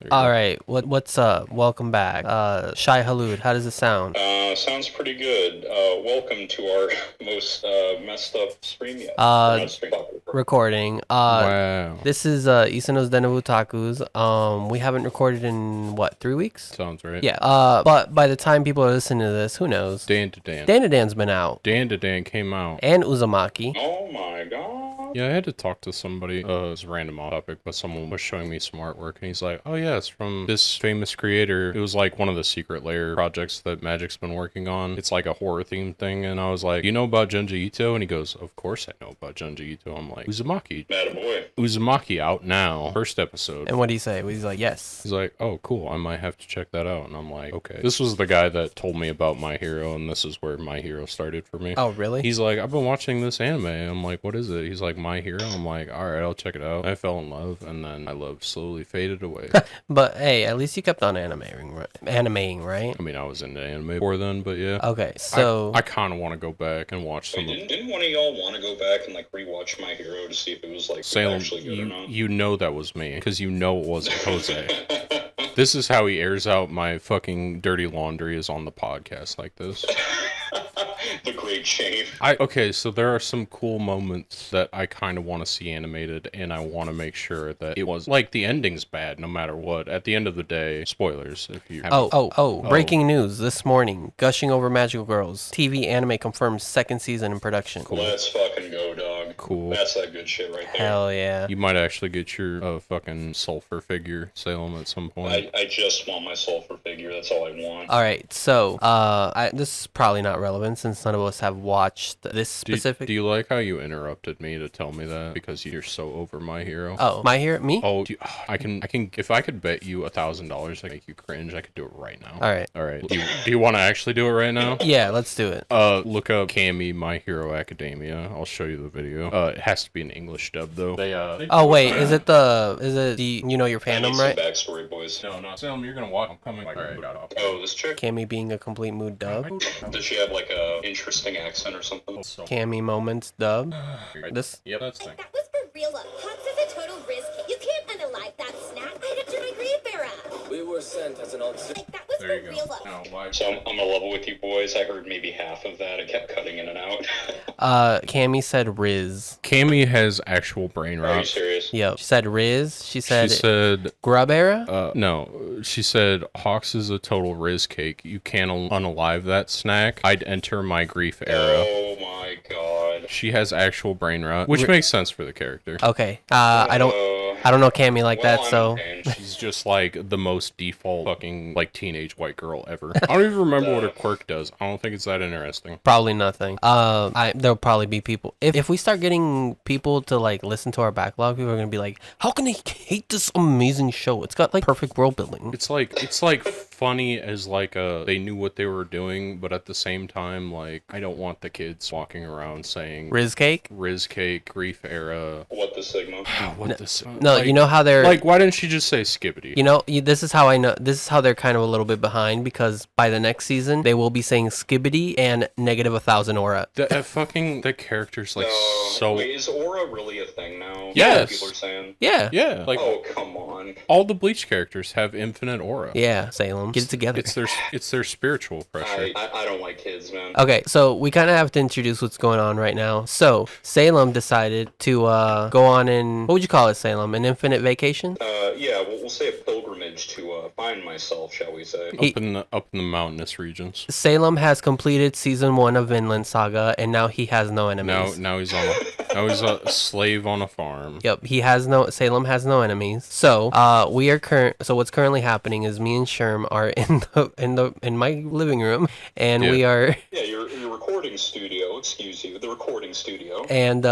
All right, what's up? Welcome back. Shai Halud, how does it sound? Sounds pretty good. Welcome to our most messed up stream yet. Recording. Wow. This is Isano's Den of Otakus. We haven't recorded in what, 3 weeks? Sounds right. Yeah. But by the time people are listening to this, who knows? Dan to Dan. Dan to Dan's been out. Dan to Dan came out. And Uzumaki. Oh my god. Yeah, I had to talk to somebody. It was a random topic, but someone was showing me some artwork, and he's like, "Oh yeah, it's from this famous creator." It was like one of the secret layer projects that Magic's been working on. It's like a horror themed thing, and I was like, "You know about Junji Ito?" And he goes, "Of course I know about Junji Ito." I'm like, "Uzumaki." Attaboy. Uzumaki out now. First episode. And what did he say? He's like, yes. He's like, "Oh, cool. I might have to check that out." And I'm like, "Okay." This was the guy that told me about My Hero, and this is where My Hero started for me. Oh, really? He's like, "I've been watching this anime." I'm like, "What is it?" He's like, My Hero. I'm like, "All right, I'll check it out." I fell in love, and then my love slowly faded away. But hey, at least you kept on animating, right? I mean, I was into anime before then, but yeah. Okay, so I kind of want to go back and watch some Wait, of didn't one of y'all want to go back and like rewatch My Hero to see if it was like Salem. actually good or not? You know that was me, because you know it wasn't Jose. This is how he airs out my fucking dirty laundry, is on the podcast like this. The great shame. Okay, so there are some cool moments that I kind of want to see animated, and I want to make sure that it was, like, the ending's bad no matter what. At the end of the day, spoilers if you have breaking news this morning. Gushing over Magical Girls. TV anime confirms second season in production. Cool. Let's fucking go, dog. Cool. That's that good shit right there. Hell yeah. You might actually get your fucking sulfur figure, Salem, at some point. I just want my sulfur figure. That's all I want. All right, so this is probably not relevant since none of us have watched this specific. Do you like how you interrupted me to tell me that because you're so over My Hero? Oh, My Hero, me? Oh, I can. If I could bet you $1,000 I make you cringe, I could do it right now. All right. Do you want to actually do it right now? Yeah, let's do it. Look up Cammy My Hero Academia. I'll show you the video. It has to be an English dub though. Oh wait, is it you know your I need fandom, some right? Backstory, boys. No, not Salem. You're gonna watch. I'm coming. Like, Alright. Oh, this chick? Cammy being a complete mood dub. Does she have like a interesting accent or something? Cammy moments dub. This. Yep, that's the thing. That was for real. Hawks is a total risk. You can't unalive that snack. I had it to my grief era. We were sent as an auxiliary. That was There for you real. go. Now, why? So I'm gonna level with you boys. I heard maybe half of that. It kept cutting in and out. Cammy said Riz. Cammy has actual brain Are you rot. serious? Yep. She said Riz. She She said said, Grub era. no. She said, Hawks is a total Riz cake. You can't unalive that snack. I'd enter my grief era. Oh my god. She has actual brain rot, which makes sense for the character. Okay. I don't know Cammy like that, so. She's just like the most default fucking like teenage white girl ever. I don't even remember what her quirk does. I don't think it's that interesting. Probably nothing. There'll probably be people. If we start getting people to like listen to our backlog, people are gonna be like, "How can they hate this amazing show? It's got like perfect world building." It's like funny as like they knew what they were doing, but at the same time, like I don't want the kids walking around saying Riz cake? Riz cake, grief era. What the Sigma? What this? No, like, you know how they're like why didn't she just say skibbity? You know, this is how I know. This is how they're kind of a little bit behind because by the next season they will be saying skibbity and negative 1,000 aura. The character's like so. Wait, is aura really a thing now? Yes. People are saying. Yeah. Like Oh come on. all the Bleach characters have infinite aura. Yeah, Salem. Get it together. It's their spiritual pressure. I don't like kids, man. Okay, so we kind of have to introduce what's going on right now. So Salem decided to go on what would you call it, Salem? An infinite vacation? Yeah, we'll say a pilgrimage to find myself, shall we say? Up in the mountainous regions. Salem has completed season 1 of Vinland Saga, and now he has no enemies. Now he's a slave on a farm. Yep, Salem has no enemies. So, so what's currently happening is me and Schirm are in my living room, and we are. Yeah, your recording studio. Excuse you, the recording studio. And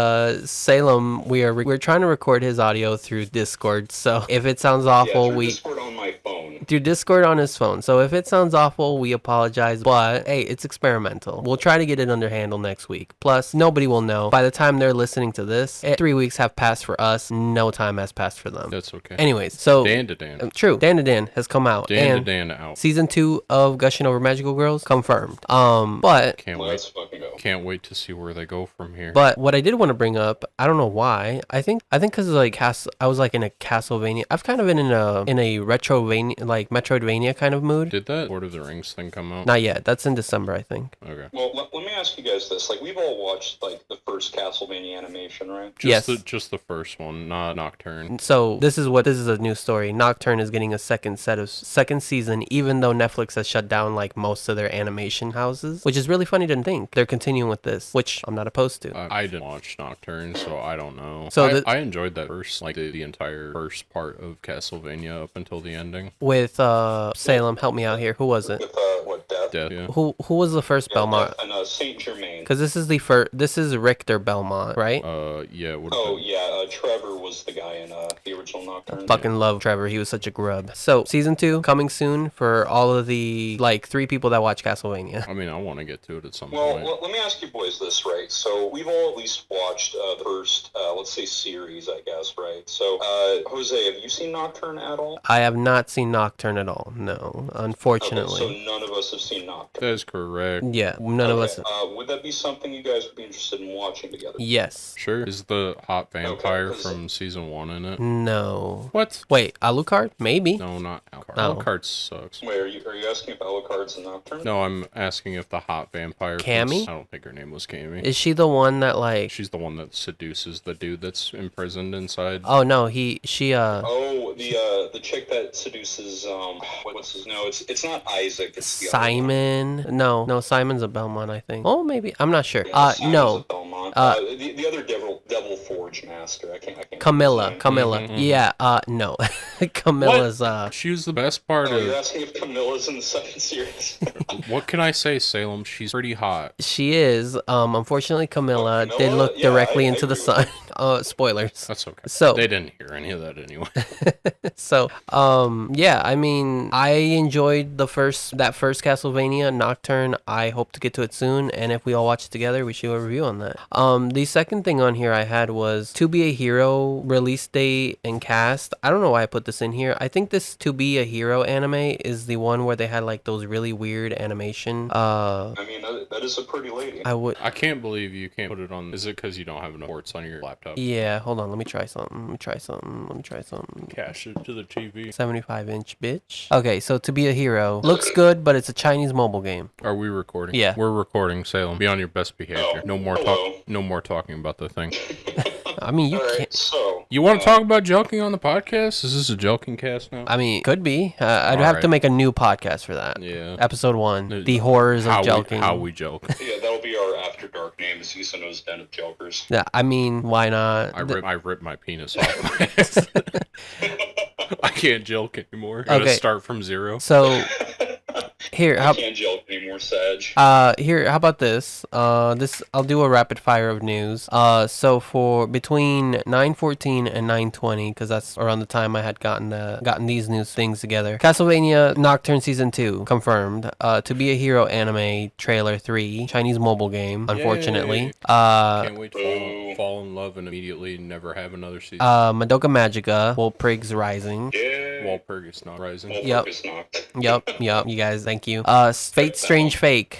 Salem, we're trying to record his audio through Discord. So if it sounds awful, Discord on my phone. through Discord on his phone. So if it sounds awful, we apologize. But hey, it's experimental. We'll try to get it under handle next week. Plus, nobody will know. By the time they're listening to this, 3 weeks have passed for us. No time has passed for them. That's okay. Anyways, so Dan to Dan. True. Dan to Dan has come out. Dan and to Dan out. Season 2 of Gushing Over Magical Girls confirmed. But Can't Let's wait. fucking go. Can't wait to see where they go from here. But what I did want to bring up, I don't know why. I think because like I was like in a Castlevania. I've kind of been in a retrovania, like Metroidvania kind of mood. Did that Lord of the Rings thing come out? Not yet. That's in December, I think. Okay. Well, let me ask you guys this. Like, we've all watched, like, the first Castlevania animation, right? Yes. Just the first one, not Nocturne. So this is a new story. Nocturne is getting a second season, even though Netflix has shut down like most of their animation houses, which is really funny to think they're continuing with this, which I'm not opposed to. I didn't watch Nocturne, so I don't know. So I enjoyed that first, like the entire first part of Castlevania up until the ending. With Salem, help me out here. Who was it? With, what, Death? Death, yeah. Who was the first Belmont? And Saint Germain. Because this is the first. This is Richter Belmont, right? Yeah. Oh, yeah, Trevor was the guy in the original Nocturne. Fucking love Trevor. He was such a grub. So season 2 coming soon for all of the like 3 people that watch Castlevania. I mean, I want to get to it at some Well, point. let me ask you boys this, right? So we've all at least watched the first, let's say, series, I guess, right? So, Jose, have you seen Nocturne at all? I have not seen Nocturne at all. No, unfortunately. Okay, so none of us have seen Nocturne. That is correct. Yeah, none of us. Would that be something you guys would be interested in watching together? Yes. Sure. Is the hot vampire Okay, from season 1 in it? No. What? Wait, Alucard? Maybe. No, not Alucard. Oh. Alucard sucks. Wait, are you asking if Alucard's in Nocturne? No, I'm asking if the hot vampire. Cammy? I don't think her name was Cammy. Is she the one that like? She's the one that seduces the dude that's imprisoned inside. Oh no, she. Oh, the chick that seduces what's his no? It's not Isaac. It's the other one. Simon. No, Simon's a Belmont, I think. Oh, maybe. I'm not sure. Yeah, Simon's No. a Belmont. The other Devil Forge master. I can't. Camilla. Mhm. Yeah. No. Camilla's. She was the best part Oh, of. you're asking if Camilla's in the second series? What can I say, Salem? She's pretty hot. She is. Unfortunately, Camilla Oh, did Camilla? look Yeah, directly I into the agree sun. Spoilers. That's okay. So- they didn't hear any of that anyway. So, yeah, I mean, I enjoyed that first Castlevania, Nocturne. I hope to get to it soon, and if we all watch it together, we should do a review on that. The second thing on here I had was To Be a Hero release date and cast. I don't know why I put this in here. I think this To Be a Hero anime is the one where they had like those really weird animation. I mean, that is a pretty lady. I can't believe you can't put it on. Is it because you don't have enough ports on your laptop? Yeah, hold on, let me try something. Cash it to the TV. 75-inch bitch. Okay, so To Be a Hero looks good, but it's a Chinese mobile game. Are we recording? Yeah. We're recording, Salem. Be on your best behavior. Oh, No more hello. talk. No more talking about the thing. I mean, you All right, can't. so You want to talk about joking on the podcast? Is this a joking cast now? I mean, could be. I'd All have to right. make a new podcast for that. Yeah. Episode 1, the horrors of joking. How we joke. yeah, that'll be our After Dark name, Ceno's Den of Jokers. Yeah, I mean, why not? I rip my penis off my ass. I can't joke anymore. Gotta Okay. start from zero. So here, I can't joke anymore, Sag. here, how about this? I'll do a rapid fire of news. So for between 9:14 and 9:20, because that's around the time I had gotten these news things together. Castlevania Nocturne Season 2 confirmed. To Be a Hero anime trailer 3, Chinese mobile game. Unfortunately, Yay. Can't wait to Boo. fall in love and immediately never have another season. Madoka Magica, Walpurgisnacht Rising. Yeah. Walpurgisnacht Rising. Yep. Walpurgisnacht. Yep. You guys, thank you. Fate Strange Fake.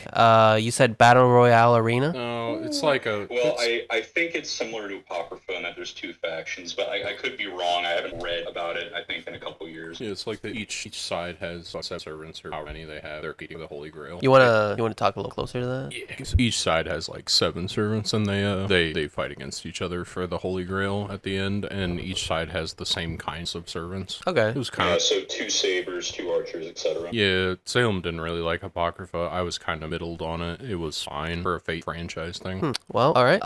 You said Battle Royale Arena. No, it's like a. Well, it's- I think it's similar to Apocrypha in that there's 2 factions, but I could be wrong. I haven't read about it, I think, in a couple years. Yeah, it's like that each side has 7 servants or how many they have. They're keeping the Holy Grail. You wanna talk a little closer to that? Yeah, 'cause each side has like 7 servants, and they fight against each other for the Holy Grail at the end, and each side has the same kinds of servants. Okay. It was kind Yeah, of so 2 sabers, 2 archers, etc. yeah. Salem didn't really like Apocrypha. I was kind of middled on it. It was fine for a Fate franchise thing. Well, all right.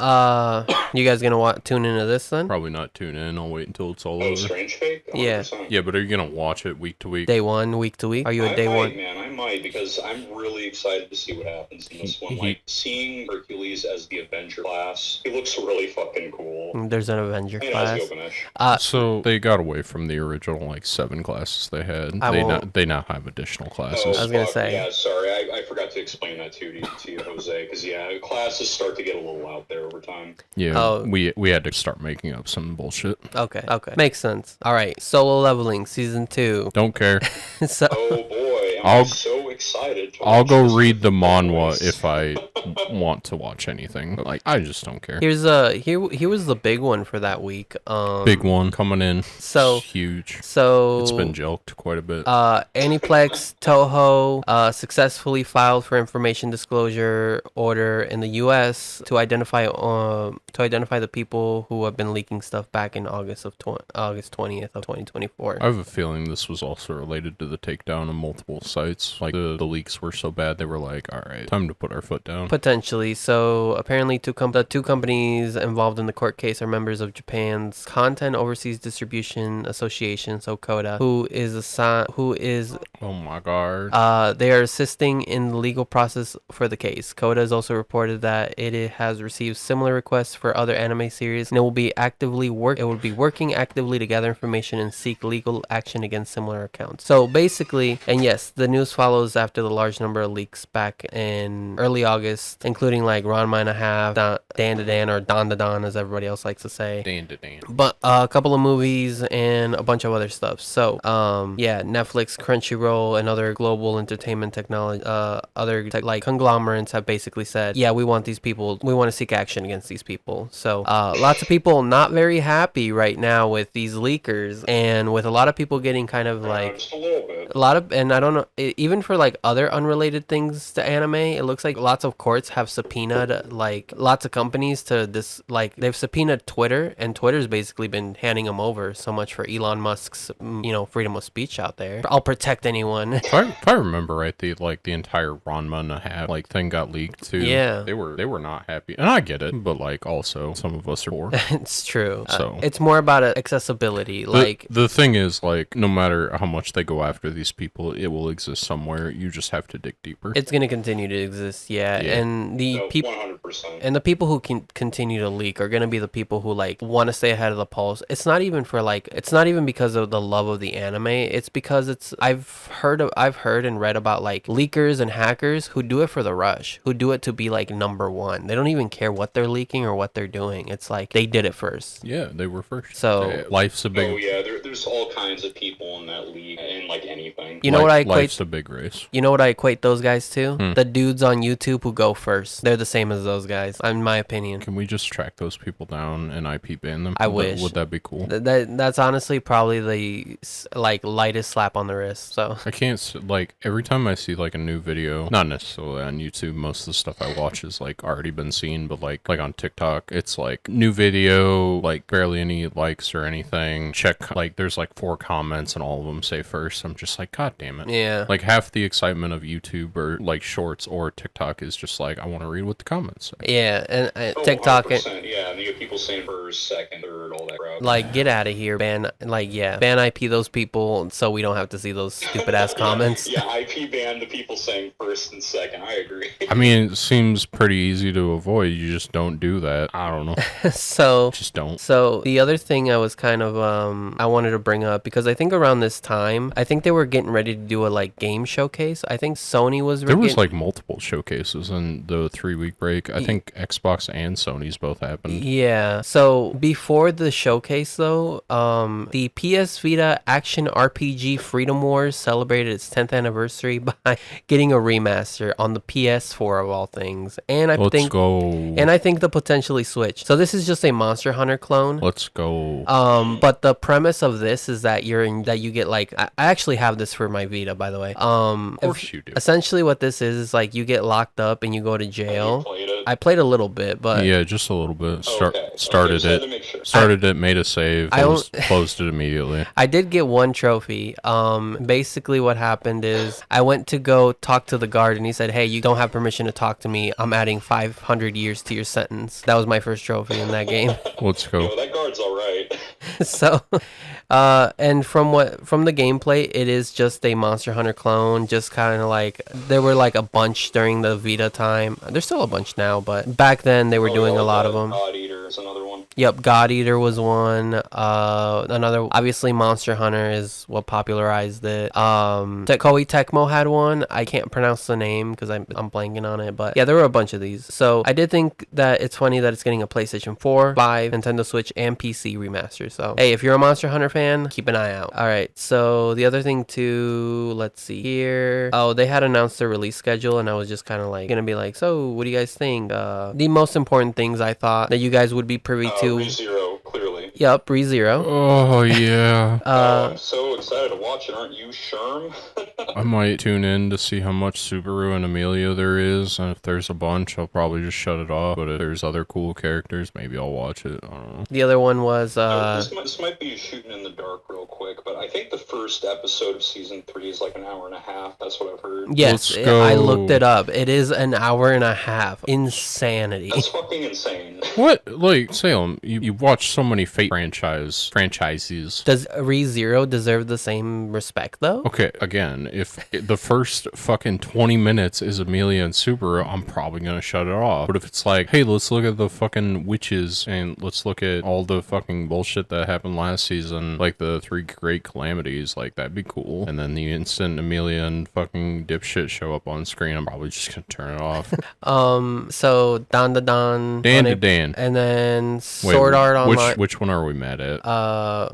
You guys gonna tune into this then? Probably not tune in. I'll wait until it's all Oh, over. Strange Fate? Yeah. 100%. Yeah, but are you gonna watch it week to week? Day one, week to week. Are you a day one? Man, I might, because I'm really excited to see what happens in this one. Like, seeing Hercules as the Avenger class, he looks really fucking cool. There's an Avenger And class. as Gilgamesh. So they got away from the original like 7 classes they had. They now have additional classes. I was gonna say. Yeah, sorry, I forgot to explain that to you, Jose, because yeah, classes start to get a little out there over time. Yeah, we had to start making up some bullshit. Okay, makes sense. All right, Solo Leveling season 2. Don't care. So Oh boy, I'll- I'm so excited. To I'll watch go this read the with manhwa voice. if I want to watch anything. Like I just don't care. here was the big one for that week. Big one coming in. So- It's huge. So It's been joked quite a bit. Aniplex Toho successfully filed for information disclosure order in the U.S. to identify the people who have been leaking stuff back in August 20th of 2024. I have a feeling this was also related to the takedown of multiple sites. Like the leaks were so bad, they were like, "All right, time to put our foot down." Potentially. So apparently, the two companies involved in the court case are members of Japan's Content Overseas Distribution Association, so CODA, who is Oh my god. they are assisting in the legal process for the case. CODA has also reported that it has received similar requests for other anime series, and it will be working actively to gather information and seek legal action against similar accounts. So basically, and yes, the news follows after the large number of leaks back in early August, including like Ranma and a Half, Dan to Dan, or Don to Don, as everybody else likes to say. Dan to Dan. But a couple of movies and a bunch of other stuff. So, yeah, Netflix, Crunchyroll, and other global entertainment technology, like conglomerates have basically said, yeah, we want these people, we want to seek action against these people. So, lots of people not very happy right now with these leakers, and with a lot of people getting kind of like just a little bit. and I don't know, even for like other unrelated things to anime, it looks like lots of courts have subpoenaed like lots of companies to this, like they've subpoenaed Twitter, and Twitter's basically been handing them over. So much for Elon Musk's freedom of speech out there. I'll protect anyone. If I remember right, the entire Ranma and a Half like thing got leaked too. Yeah. They were not happy, and I get it, but like also some of us are poor. It's true. So- It's more about accessibility. Like The thing is, like, no matter how much they go after these people, it will exist somewhere. You just have to dig deeper. it's gonna continue to exist. Yeah, and the No, people. 100%. And the people who can continue to leak are going to be the people who like want to stay ahead of the pulse. It's not even because of the love of the anime. It's because I've heard and read about like leakers and hackers who do it for the rush, who do it to be like number one. They don't even care what they're leaking or what they're doing. It's like they did it first. Yeah, they were first. So- Life's a big. Oh yeah, there's all kinds of people in that league, and like anything. You know what I equate? Life's a big race. You know what I equate those guys to? Hmm. The dudes on YouTube who go first. They're the same as those guys, in my opinion. Can we just track those people down and IP ban them? I wish. Would that be cool? That's honestly probably the like lightest slap on the wrist. So I can't like every time I see like a new video, not necessarily on YouTube. Most of the stuff I watch is like already been seen, but like on TikTok, it's like new video, like barely any likes or anything. Check like there's like 4 comments and all of them say first. I'm just like, God damn it. yeah. Like half the excitement of YouTube or like shorts or TikTok is just like I want to read what the comments say. Yeah, and Oh, TikTok, 100%, yeah, and you get people saying first, second, third, all that crap. like, get out of here, ban IP those people, so we don't have to see those stupid ass comments. Yeah, IP ban the people saying first and second. I agree. I mean, it seems pretty easy to avoid. You just don't do that. I don't know. So Just don't. So the other thing I was kind of I wanted to bring up, because I think around this time, I think they were getting ready to do a like game showcase. I think Sony was There was getting- like multiple showcases in the 3-week break. I think Xbox and Sony's both happened. Yeah. So before the showcase, though, the PS Vita action RPG Freedom Wars celebrated its 10th anniversary by getting a remaster on the PS4 of all things, and I think the potentially Switch. So this is just a Monster Hunter clone. Let's go. But the premise of this is that you get like I actually have this for my Vita, by the way. Of course you do. Essentially, what this is like you get locked up and you go to You jail. played it. it? I played a little bit, but Yeah, just a little bit. Okay. Started Just had it. to make sure. Started it, made a save, I don't- closed it immediately. I did get one trophy. Basically what happened is I went to go talk to the guard and he said, "Hey, you don't have permission to talk to me. I'm adding 500 years to your sentence." That was my first trophy in that game. Let's go. Yo, that guard's all right. So, and from the gameplay, it is just a Monster Hunter clone. Just kind of like there were like a bunch during the Vita time. There's still a bunch now, but back then they were doing a lot of them. God Eater is another one. Yep, God Eater was one. Another, obviously Monster Hunter is what popularized it. Koei Tecmo had one. I can't pronounce the name because I'm blanking on it, but yeah, there were a bunch of these. So I did think that it's funny that it's getting a PlayStation 4, 5, Nintendo Switch, and PC remaster. So hey, if you're a Monster Hunter fan, keep an eye out. All right, so the other thing too, let's see here. Oh, they had announced their release schedule, and I was just kind of like gonna be like, so what do you guys think? The most important things I thought that you guys would be privy to. ReZero, clearly. Yep, ReZero. Oh yeah. I'm so excited to watch it, aren't you, Schirm? I might tune in to see how much Subaru and Emilio there is, and if there's a bunch, I'll probably just shut it off. But if there's other cool characters, maybe I'll watch it. I don't know. The other one was This might be shooting in the dark real quick, but I think the first episode of season 3 is like an hour and a half. That's what I've heard. yes, Let's go. I looked it up. It is an hour and a half. Insanity. That's fucking insane. What? Like, Salem, you watch so many Fate franchises. Does ReZero deserve the same respect though? Okay, again, if the first fucking 20 minutes is Amelia and Subaru, I'm probably gonna shut it off. But if it's like, hey, let's look at the fucking witches and let's look at all the fucking bullshit that happened last season, like the 3 great calamities, like that'd be cool. And then the instant Amelia and fucking dipshit show up on screen, I'm probably just gonna turn it off. So Dan to Dan. Dan to Dan. And then Sword Art Online. Which one are we mad at?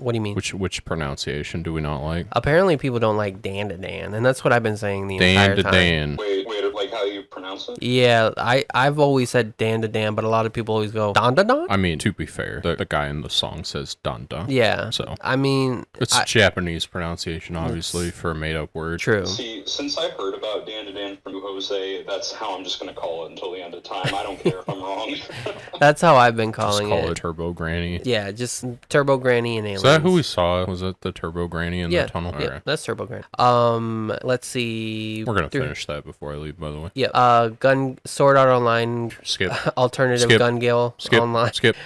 What do you mean? Which pronunciation do we not like? Apparently people don't like Dan to Dan, and that's what I've been saying the Dan entire to time. Dan. Wait, like how you pronounce it? Yeah, I've always said Dan to Dan, but a lot of people always go Dan to Dan. I mean, to be fair, the guy in the song says Danda. Yeah. So I mean, it's Japanese pronunciation, obviously, for a made-up word. true. See, since I heard about Dan to Dan from Jose, that's how I'm just going to call it until the end of time. I don't care if I'm wrong. That's how I've been Just calling call it it. Turbo Granny. Yeah, just Turbo Granny and Aliens. Is that who we saw? Was it the Turbo Granny in the tunnel? Yeah, Alright. that's Turbo Granny. Let's see. We're gonna finish that before I leave, by the way. Yeah. Sword Art Online. Skip. Alternative Skip. Gun Gale Skip. Online. Skip.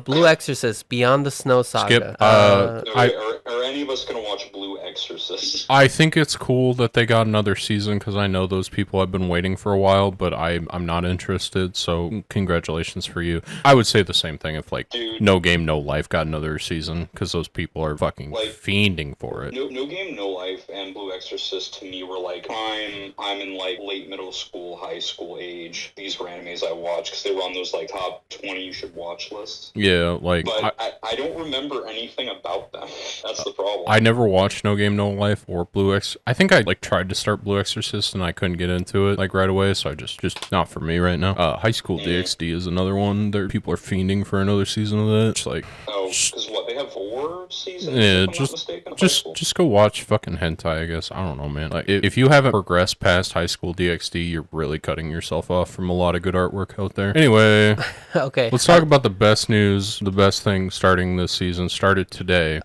Blue Exorcist Beyond the Snow Saga. Skip. Are any of us going to watch Blue Exorcist? I think it's cool that they got another season because I know those people have been waiting for a while, but I'm not interested. So congratulations for you. I would say the same thing if like Dude. No Game No Life got another season because those people are fucking Like, fiending for it. No Game, No Life and Blue Exorcist to me were like I'm in like late middle school, high school age. These were animes I watched because they were on those like top 20 you should watch lists. Yeah, like But I don't remember anything about them. That's the problem. I never watched No Game No Life or Blue X. I think I like tried to start Blue Exorcist and I couldn't get into it like right away, so I just not for me right now. High School DxD is another one. There people are fiending for another season of that. It's like because what they have 4 seasons. yeah, if I'm not mistaken, of High School? just go watch fucking hentai. I guess I don't know, man. Like if you haven't progressed past High School DxD, you're really cutting yourself off from a lot of good artwork out there. Anyway, Okay. let's talk about the best news. The best thing starting this season started today.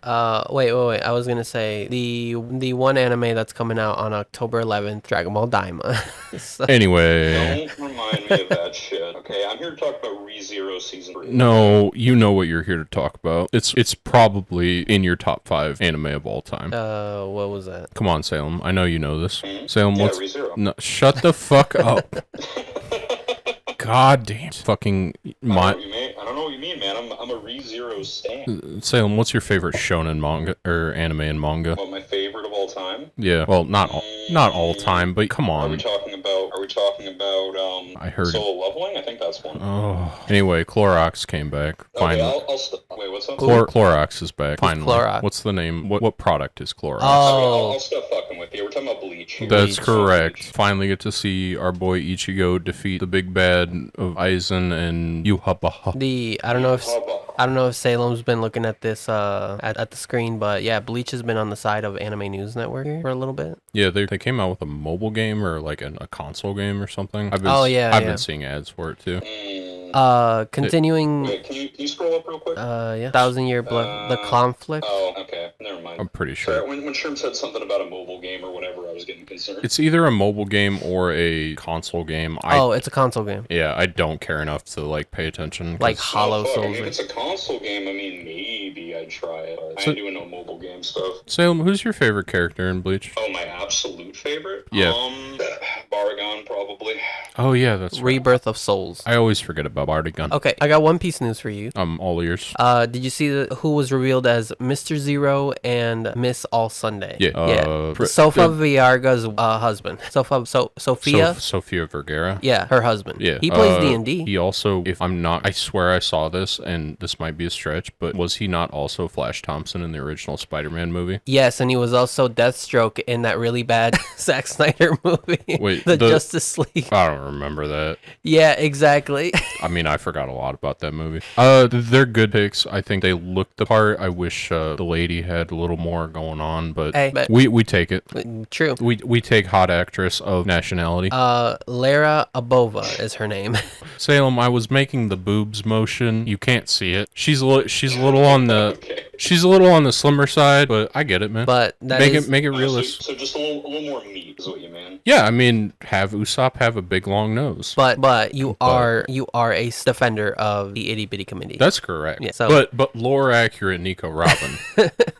Wait. I was gonna say the one anime that's coming out on October 11th, Dragon Ball Daima. So- Anyway. Don't remind me of that shit. Okay, I'm here to talk about ReZero season 3. No, you know what you're here to talk about. It's probably in your top 5 anime of all time. what was that? Come on, Salem. I know you know this. Salem, Yeah, what's... ReZero. No, shut the fuck up. God damn. Fucking... I don't know what you mean, man. I'm a ReZero stan. Salem, what's your favorite shonen manga, or anime and manga? What, my favorite of all time? Yeah, well, not all time, but come Are we on. talking about I heard Solo Leveling? I think that's one. Oh. Anyway, Clorox came back. Okay, Finally. wait, what's up? Clorox is back. Finally. Clorox? What's the name? What product is Clorox? I'll stop fucking with you. We're talking about Bleach here. That's Bleach. correct. Finally get to see our boy Ichigo defeat the big bad of Aizen and Yuhabaha. I don't know if Salem's been looking at this at the screen, but yeah, Bleach has been on the side of Anime News Network here for a little bit. Yeah, they came out with a mobile game or like a console console game or something. I've been seeing ads for it too. Continuing. Wait, can you scroll up real quick? Yeah. 1,000 Year Blood. The conflict. Oh, okay. Never mind. I'm pretty sure. Sorry, when Schirm said something about a mobile game or whatever, I was getting concerned. It's either a mobile game or a console game. It's a console game. Yeah, I don't care enough to like pay attention. Like Hollow Souls. If it's a console game, I mean, maybe I'd try it. I ain't doing no mobile game stuff. Salem, who's your favorite character in Bleach? Oh, my absolute favorite? Yeah. Baragon, probably. Oh yeah, that's right. Rebirth of Souls. I always forget about Bardigan. Okay, I got One Piece news for you. I'm all ears. Did you see who was revealed as Mr. Zero and Miss All Sunday? Yeah. Sofa Vergara's husband. Sophia. Sophia Vergara. Yeah, her husband. Yeah. He plays D&D. He also, if I'm not, I swear I saw this, and this might be a stretch, but was he not also Flash Thompson in the original Spider-Man movie? Yes, and he was also Deathstroke in that really bad Zack Snyder movie. Wait, the Justice League. I don't remember that. Yeah, exactly. I mean, I forgot a lot about that movie. They're good picks. I think they look the part. I wish the lady had a little more going on, but, we take it. True. We take hot actress of nationality. Lera Abova is her name. Salem, I was making the boobs motion. You can't see it. She's a little on the she's a little on the slimmer side, but I get it, man. But make it realistic. So just a little more meat is what you mean. Yeah, I mean, have Usopp have a big long nose. But you are a defender of the itty bitty committee. That's correct. Yeah, so but lore accurate Nico Robin.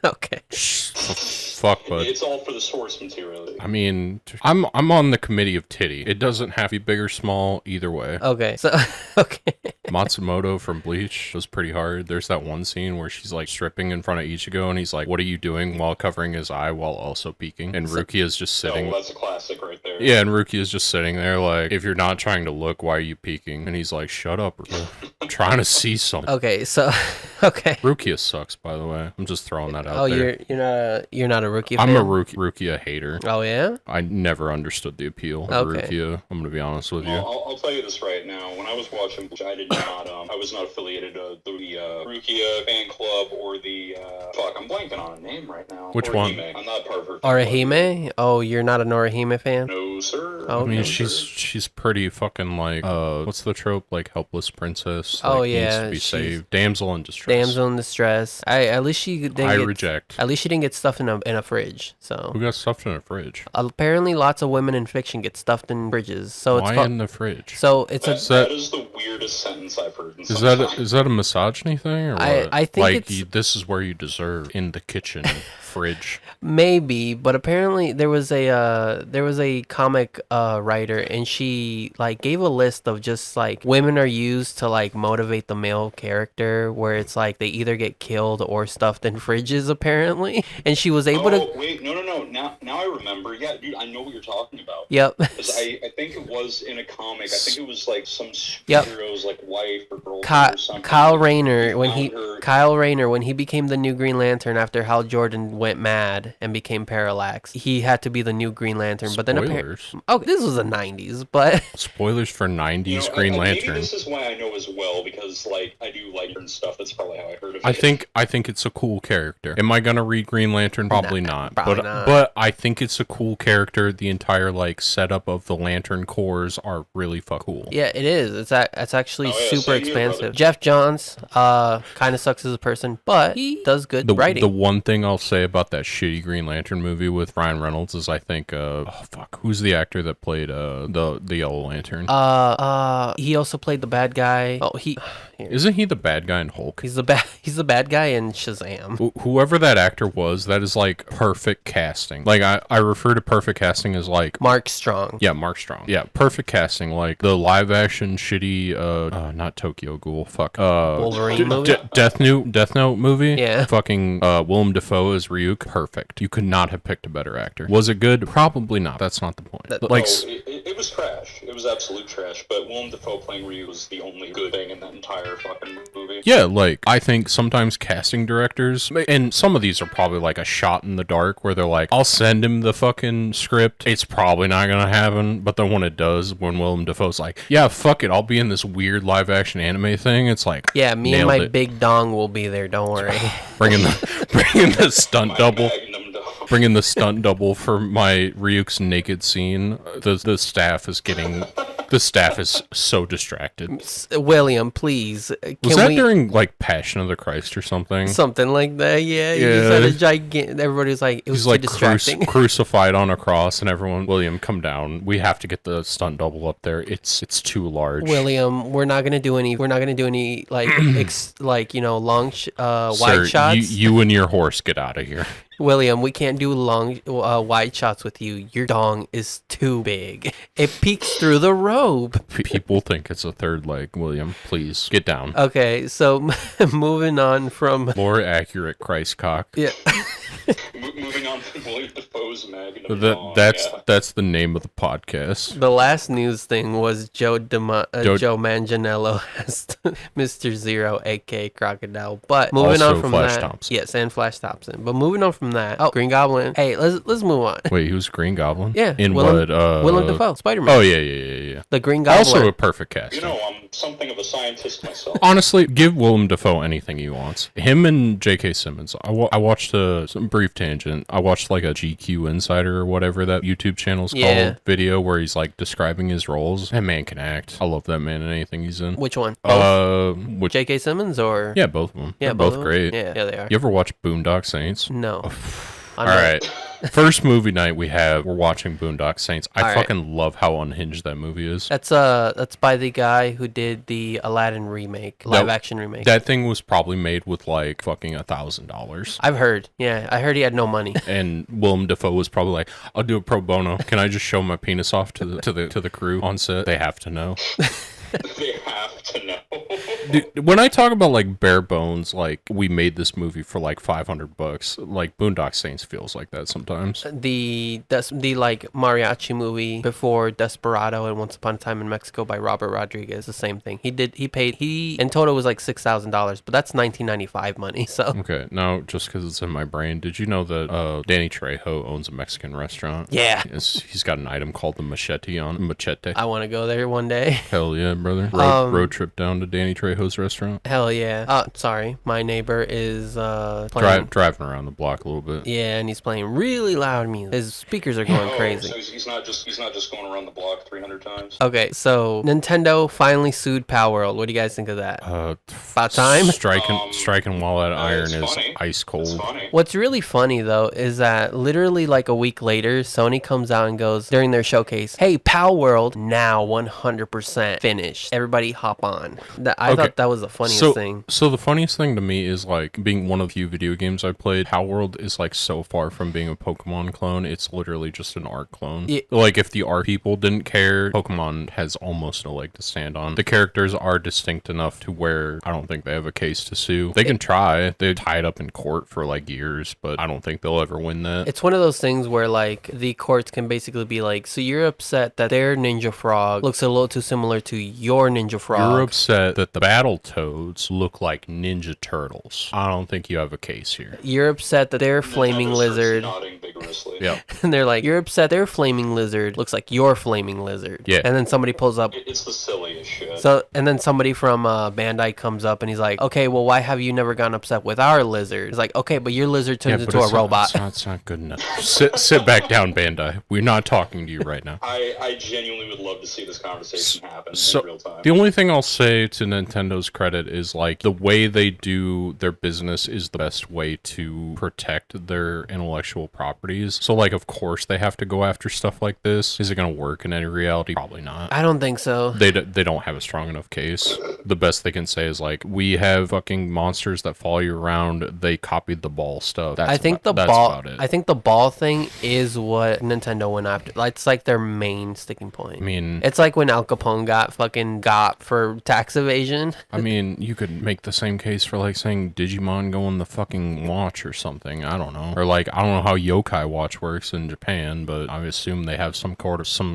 Okay. Fuck, bud. It's all for the source material. I mean, I'm on the committee of titty. It doesn't have to be big or small either way. Okay. So okay. Matsumoto from Bleach was pretty hard. There's that one scene where she's like stripping in front of Ichigo, and he's like, "What are you doing?" while covering his eye while also peeking. And Rukia is just sitting. Oh, that's a classic right there. Yeah, and Rukia is just sitting there like, "If you're not trying to look, why are you peeking?" And he's like, "Shut up, I'm trying to see something." Okay, so okay. Rukia sucks, by the way. I'm just throwing that out there. You're not a Rukia fan? I'm a Rukia hater. Oh yeah? I never understood the appeal of Rukia. I'm gonna be honest with you. I'll tell you this right now. When I was watching Bleach, I did not. I was not affiliated to the Rukia fan club or the. I'm blanking on a name right now. Which Orihime. one? I'm not part of her. Orihime? Oh, you're not an Orihime fan? No, sir. Oh, I mean, no, she's pretty fucking like what's the trope, like helpless princess? Oh, like, yeah, needs to be saved. Damsel in distress. Damsel in distress. At least she didn't reject. At least she didn't get stuffed in a fridge. So Who got stuffed in a fridge? apparently, lots of women in fiction get stuffed in fridges. So Why it's called, in the fridge? So it's that is the weirdest sentence I've heard. Is that a misogyny thing or what? I think like it's this is where you deserve, in the kitchen fridge. maybe, but apparently there was a comic writer, and she like gave a list of just like women are used to like motivate the male character, where it's like they either get killed or stuffed in fridges apparently, and she was able to. Wait, no. Now I remember. Yeah, dude, I know what you're talking about. Yep. I think it was in a comic. I think it was like some superhero's like wife or girlfriend or something. Kyle Rayner when he became the new Green Lantern after Hal Jordan went mad and became Parallax, he had to be the new Green Lantern. But then this was the 90s, but spoilers for 90s Green Lantern. Maybe this is why I know as well, because like I do like and stuff. That's probably how I heard of it. I think it's a cool character. Am I gonna read Green Lantern? Probably not. Probably not. But I think it's a cool character. The entire like setup of the Lantern cores are really cool. Yeah, it is. It's actually super expansive. Here, Jeff Johns kind of sucks as a person, but he does good writing. The one thing I'll say about that shitty Green Lantern movie with Ryan Reynolds is I think who's the actor that played the Yellow Lantern? He also played the bad guy. Isn't he the bad guy in Hulk? He's the bad guy in Shazam. Whoever that actor was, that is like perfect casting. Like I refer to perfect casting as like Mark Strong. Yeah, Mark Strong. Yeah, perfect casting. Like the live action shitty not Tokyo Ghoul. Wolverine movie. Death Note movie. Yeah. Fucking Willem Dafoe as Ryuk. Perfect. You could not have picked a better actor. Was it good? Probably not. That's not the point. It was trash. It was absolute trash. But Willem Dafoe playing Ryuk was the only good thing in that entire fucking movie. Yeah, like I think sometimes casting directors, and some of these are probably like a shot in the dark where they're like, I'll send him the fucking script. It's probably not gonna happen. But then when it does, when Willem Dafoe's like, yeah, fuck it, I'll be in this weird live action anime thing. It's like, yeah, me and my big dong will be there. Don't worry. bringing the stunt double. Bring in the stunt double for my Ryuk's naked scene. The staff is getting... The staff is so distracted. William, please. Was that during, like, Passion of the Christ or something? Something like that, yeah. Yeah. He's at a gigantic... Everybody was like, it was He's too like distracting. crucified on a cross, and everyone, William, come down. We have to get the stunt double up there. It's too large. William, we're not gonna do any like long wide Sir, shots. you and your horse get out of here. William, we can't do long wide shots with you. Your dong is too big. It peeks through the robe. People think it's a third leg. William, please get down. Okay, so moving on from More accurate Christ cock. yeah. Moving on from William Dafoe's Magnum. That's the name of the podcast. The last news thing was Joe Manganiello as Mr. Zero, aka Crocodile. But moving Also on from Flash that, Thompson. yes, and Flash Thompson. But moving on from that, Green Goblin. Hey, let's move on. Wait, he was Green Goblin? Yeah, In Willem what? Dafoe, Spider-Man. Oh, yeah. The Green Goblin. Also a perfect cast. You know, I'm something of a scientist myself. Honestly, give Willem Dafoe anything he wants. Him and J.K. Simmons. I watched some brief tangent. I watched like a GQ Insider or whatever that YouTube channel's called video where he's like describing his roles. That man can act. I love that man in anything he's in. Which one? Both? Which J.K. Simmons or? yeah, both of them. Yeah, They're both of them? great. Yeah, they are. You ever watch Boondock Saints? No. All right. First movie night we're watching Boondock Saints. I All right. fucking love how unhinged that movie is. That's by the guy who did the Aladdin remake, live action remake. That thing was probably made with like fucking $1,000. I've heard. Yeah, I heard he had no money. And Willem Dafoe was probably like, "I'll do a pro bono. Can I just show my penis off to the crew on set? They have to know." They have to know. Dude, when I talk about like bare bones, like we made this movie for like $500, like Boondock Saints feels like that sometimes. The like mariachi movie before Desperado and Once Upon a Time in Mexico by Robert Rodriguez, the same thing. He in total was like $6,000, but that's 1995 money. So Okay, now just because it's in my brain, did you know that Danny Trejo owns a Mexican restaurant? yeah, He's got an item called the machete on Machete. I want to go there one day. Hell yeah, brother. Road trip down to Danny Trejo's restaurant. Hell yeah. Sorry, my neighbor is playing. Driving around the block a little bit. Yeah, and he's playing really loud music. His speakers are going crazy. So he's not just going around the block 300 times. Okay, so Nintendo finally sued Palworld. What do you guys think of that? About time? Striking while that iron is funny. ice cold. It's funny. What's really funny though is that literally like a week later, Sony comes out and goes during their showcase, "Hey, Palworld now 100% finished. Everybody hop on." I thought that was the funniest thing. So the funniest thing to me is like being one of the few video games I played. Palworld is like so far from being a Pokemon clone. It's literally just an art clone. Yeah. Like if the art people didn't care, Pokemon has almost no leg to stand on. The characters are distinct enough to where I don't think they have a case to sue. They can try. They tied up in court for like years, but I don't think they'll ever win that. It's one of those things where like the courts can basically be like, so you're upset that their Ninja Frog looks a little too similar to your Ninja Frog. You're upset that the Battletoads look like Ninja Turtles. I don't think you have a case here. You're upset that their flaming Nintendo starts lizard. nodding vigorously. Yeah. And they're like, you're upset their flaming lizard looks like your flaming lizard. Yeah. And then somebody pulls up. It's the silliest shit. And then somebody from Bandai comes up and he's like, okay, well, why have you never gotten upset with our lizard? It's like, okay, but your lizard turns into a robot. It's not good enough. Sit back down, Bandai. We're not talking to you right now. I genuinely would love to see this conversation happen So in real time. the only thing I'll say to Nintendo's credit is like the way they do their business is the best way to protect their intellectual properties. So like, of course they have to go after stuff like this. Is it going to work in any reality? Probably not. I don't think so. They don't have a strong enough case. The best they can say is like, we have fucking monsters that follow you around. They copied the ball stuff. That's about it. I think the ball thing is what Nintendo went after. Like, it's like their main sticking point. I mean, it's like when Al Capone got for tax evasion. I mean, you could make the same case for like saying Digimon go on the fucking watch or something. I don't know. Or like, I don't know how Yokai Watch works in Japan, but I assume they have some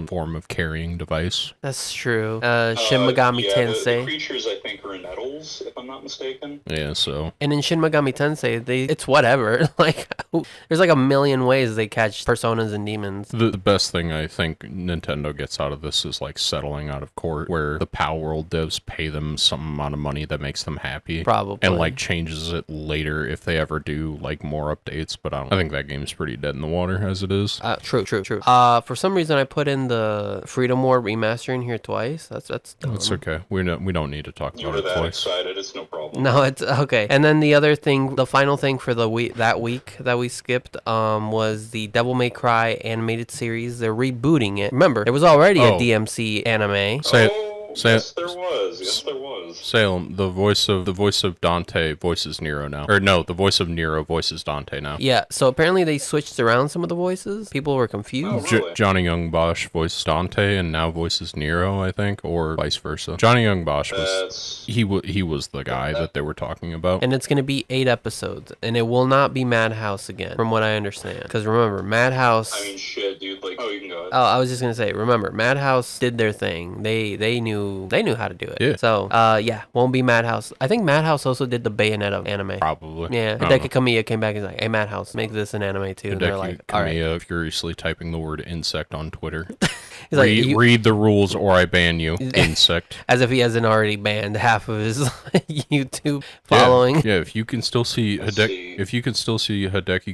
form of carrying device. That's true. Shin Megami The Tensei. creatures, I think, are nettles, if I'm not mistaken. Yeah, so And in Shin Megami Tensei, it's whatever. Like, there's like a million ways they catch personas and demons. the best thing I think Nintendo gets out of this is like settling out of court, where the Palworld devs pay them some amount of money that makes them happy. Probably. And like changes it later if they ever do like more updates, but I think that game's pretty dead in the water as it is. True. For some reason, I put in the Freedom War remaster in here twice. That's dumb. It's okay. We don't need to talk You about were it that twice. excited, it's no problem. No, it's okay. And then the other thing, the final thing for the week that we skipped, was the Devil May Cry animated series. They're rebooting it. Remember, there was already a DMC anime. Yes, there was. Salem, the voice of Dante voices Nero now. Or no, the voice of Nero voices Dante now. Yeah, so apparently they switched around some of the voices. People were confused. Oh, really? Johnny Young Bosch voiced Dante and now voices Nero, I think, or vice versa. Johnny Young Bosch was he was the guy that they were talking about. And it's going to be 8 episodes, and it will not be Madhouse again, from what I understand. Because remember, Madhouse. I mean, shit, dude. Like, you can go ahead. Oh, I was just gonna say. Remember, Madhouse did their thing. They knew how to do it. Yeah. So, yeah, won't be Madhouse. I think Madhouse also did the Bayonetta anime. Probably. Yeah. Hideki Kamiya came back and was like, "Hey, Madhouse, make this an anime too." And they're like, "All right." Kamiya furiously typing the word insect on Twitter. He's like, read the rules or I ban you, insect. As if he hasn't already banned half of his YouTube following. Yeah, if you can still see Hideki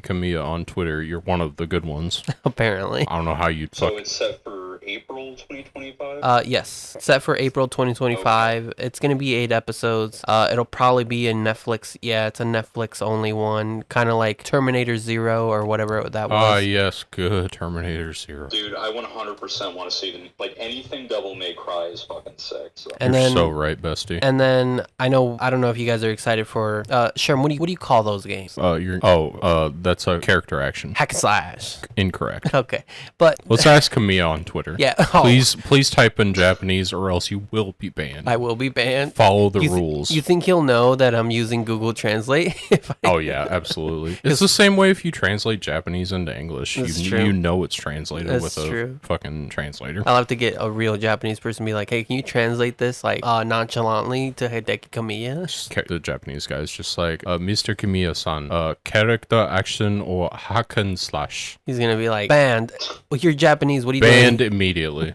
Kamiya on Twitter, you're one of the good ones. Apparently. I don't know how you So it's set for April 2025? Yes. Set for April 2025. Okay. It's going to be 8 episodes. It'll probably be a Netflix. Yeah, it's a Netflix only one. Kind of like Terminator Zero or whatever that was. Ah, yes. Good. Terminator Zero. Dude, I 100% want to see them. Like, anything Devil May Cry is fucking sick. So. And You're then, so right, bestie. And then, I don't know if you guys are excited for, Schirm, what do you call those games? That's a character action. Hack and slash. Incorrect. Okay. But let's ask Kamiya on Twitter. Yeah. Please type in Japanese or else you will be banned. I will be banned. Follow the rules. You think he'll know that I'm using Google Translate? Oh yeah, absolutely. It's the same way if you translate Japanese into English. You know it's translated with a fucking translator. I'll have to get a real Japanese person to be like, "Hey, can you translate this like nonchalantly to Hideki Kamiya?" The Japanese guy is just like, Mr. Kamiya-san, character action or hack and slash. He's gonna be like, "Banned. Well, you're Japanese. What are you doing?" Banned immediately.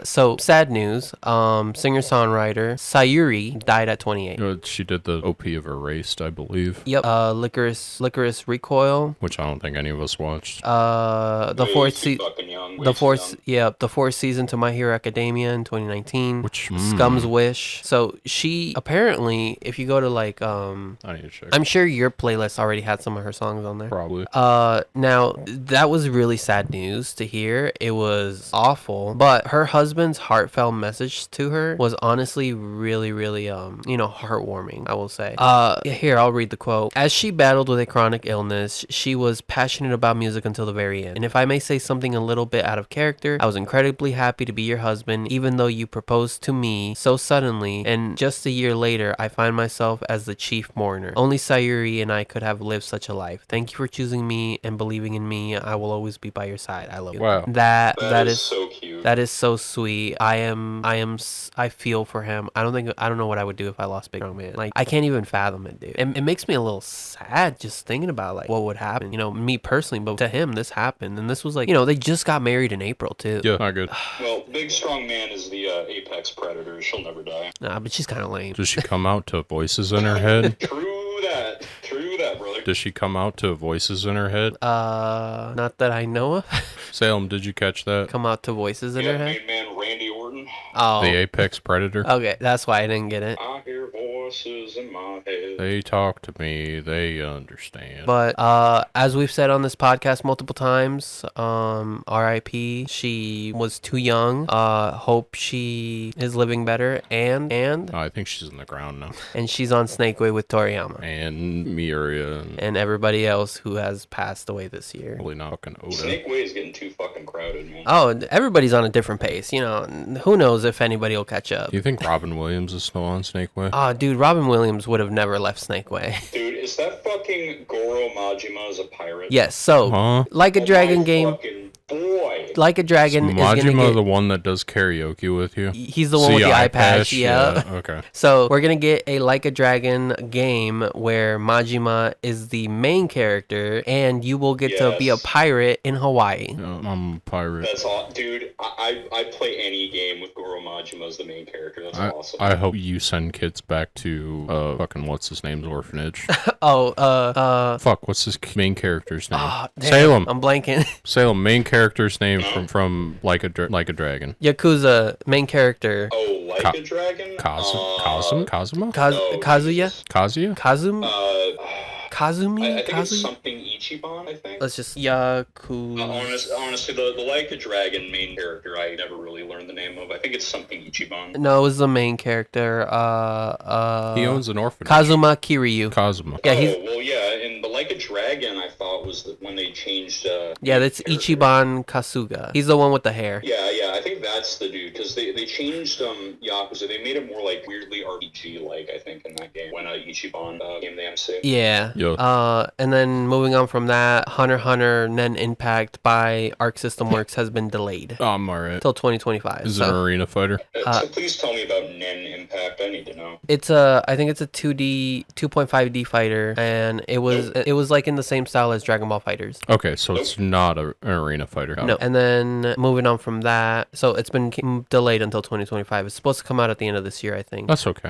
So sad news. Singer-songwriter Sayuri died at 28. She did the OP of Erased, I believe. Yep. Licorice Recoil, which I don't think any of us watched. The fourth season to My Hero Academia in 2019. Scum's Wish. So she apparently, if you go to like I need to check. I'm sure your playlist already had some of her songs on there. Probably. Now that was really sad news to hear. It was awful, but her husband's heartfelt message to her was honestly really, really heartwarming, I will say. Here, I'll read the quote. As she battled with a chronic illness, she was passionate about music until the very end. And if I may say something a little bit out of character, I was incredibly happy to be your husband, even though you proposed to me so suddenly, and just a year later, I find myself as the chief mourner. Only Sayuri and I could have lived such a life. Thank you for choosing me and believing in me. I will always be by your side. I love you. Wow. That is so cute. That is so sweet. I feel for him. I don't know what I would do if I lost Big Strong Man. Like, I can't even fathom it, dude. It makes me a little sad just thinking about like what would happen. Me personally, but to him this happened, and this was like, they just got married in April too. Yeah, not good. Well, Big Strong Man is the apex predator. She'll never die. Nah, but she's kind of lame. Does she come out to voices in her head? True that, brother. Does she come out to voices in her head? Not that I know of. Salem, did you catch that? Come out to voices in her head? Main man Randy Orton. Oh. The apex predator? Okay, that's why I didn't get it. I hear voices in my head. They talk to me. They understand. But as we've said on this podcast multiple times, R.I.P. She was too young. Hope she is living better. And I think she's in the ground now. And she's on Snake Way with Toriyama. And Miura. And everybody else who has passed away this year. Probably not fucking Oda. Snake Way is getting too fucking crowded, man. Oh, everybody's on a different pace. Who knows if anybody will catch up. Do you think Robin Williams is still on Snake Way? Oh, dude, Robin Williams would have never left Snake Way. Dude, is that fucking Goro Majima as a pirate? Yes, so, like a dragon game. Fucking boy. Like a Dragon is gonna Majima get. the one that does karaoke with you? He's the one with the eye patch. Yeah. Okay. So we're gonna get a Like a Dragon game where Majima is the main character, and you will get to be a Yes. pirate in Hawaii. I'm a pirate. That's all, dude. I play any game with Goro Majima as the main character. That's awesome. I hope you send kids back to fucking what's his name's orphanage. Fuck, What's his main character's name? damn, Salem. I'm blanking. Salem, main character's name from Like a Dragon. Yakuza main character. Oh, Like a Dragon? Kazuma? No, Kazuya? Jesus. Kazuya? Kazumi? I think it's Kazuya? something Ichiban, I think. Let's just Yakuza. Honestly, the Like a Dragon main character, I never really learned the name of. I think it's something Ichiban. No, it was the main character. He owns an orphanage. Kazuma Kiryu. Kazuma. Yeah, he's well, yeah, and the Like a Dragon, I thought was when they changed. yeah, that's character. Ichiban Kasuga. He's the one with the hair. Yeah, I think that's the dude because they changed Yakuza. They made it more like weirdly RPG like I think in that game when Ichiban came the MC. Yeah. Yeah. And then moving on from that, Hunter x Hunter Nen Impact by Arc System Works has been delayed Oh, I'm alright. until 2025. Is it an arena fighter? So please tell me about Nen Impact. I need to know. I think it's a 2.5D fighter, and it was like in the same style as Dragon Ball Fighters. Okay, so it's not an arena fighter. No. And then moving on from that, so it's been delayed until 2025. It's supposed to come out at the end of this year, I think. That's okay.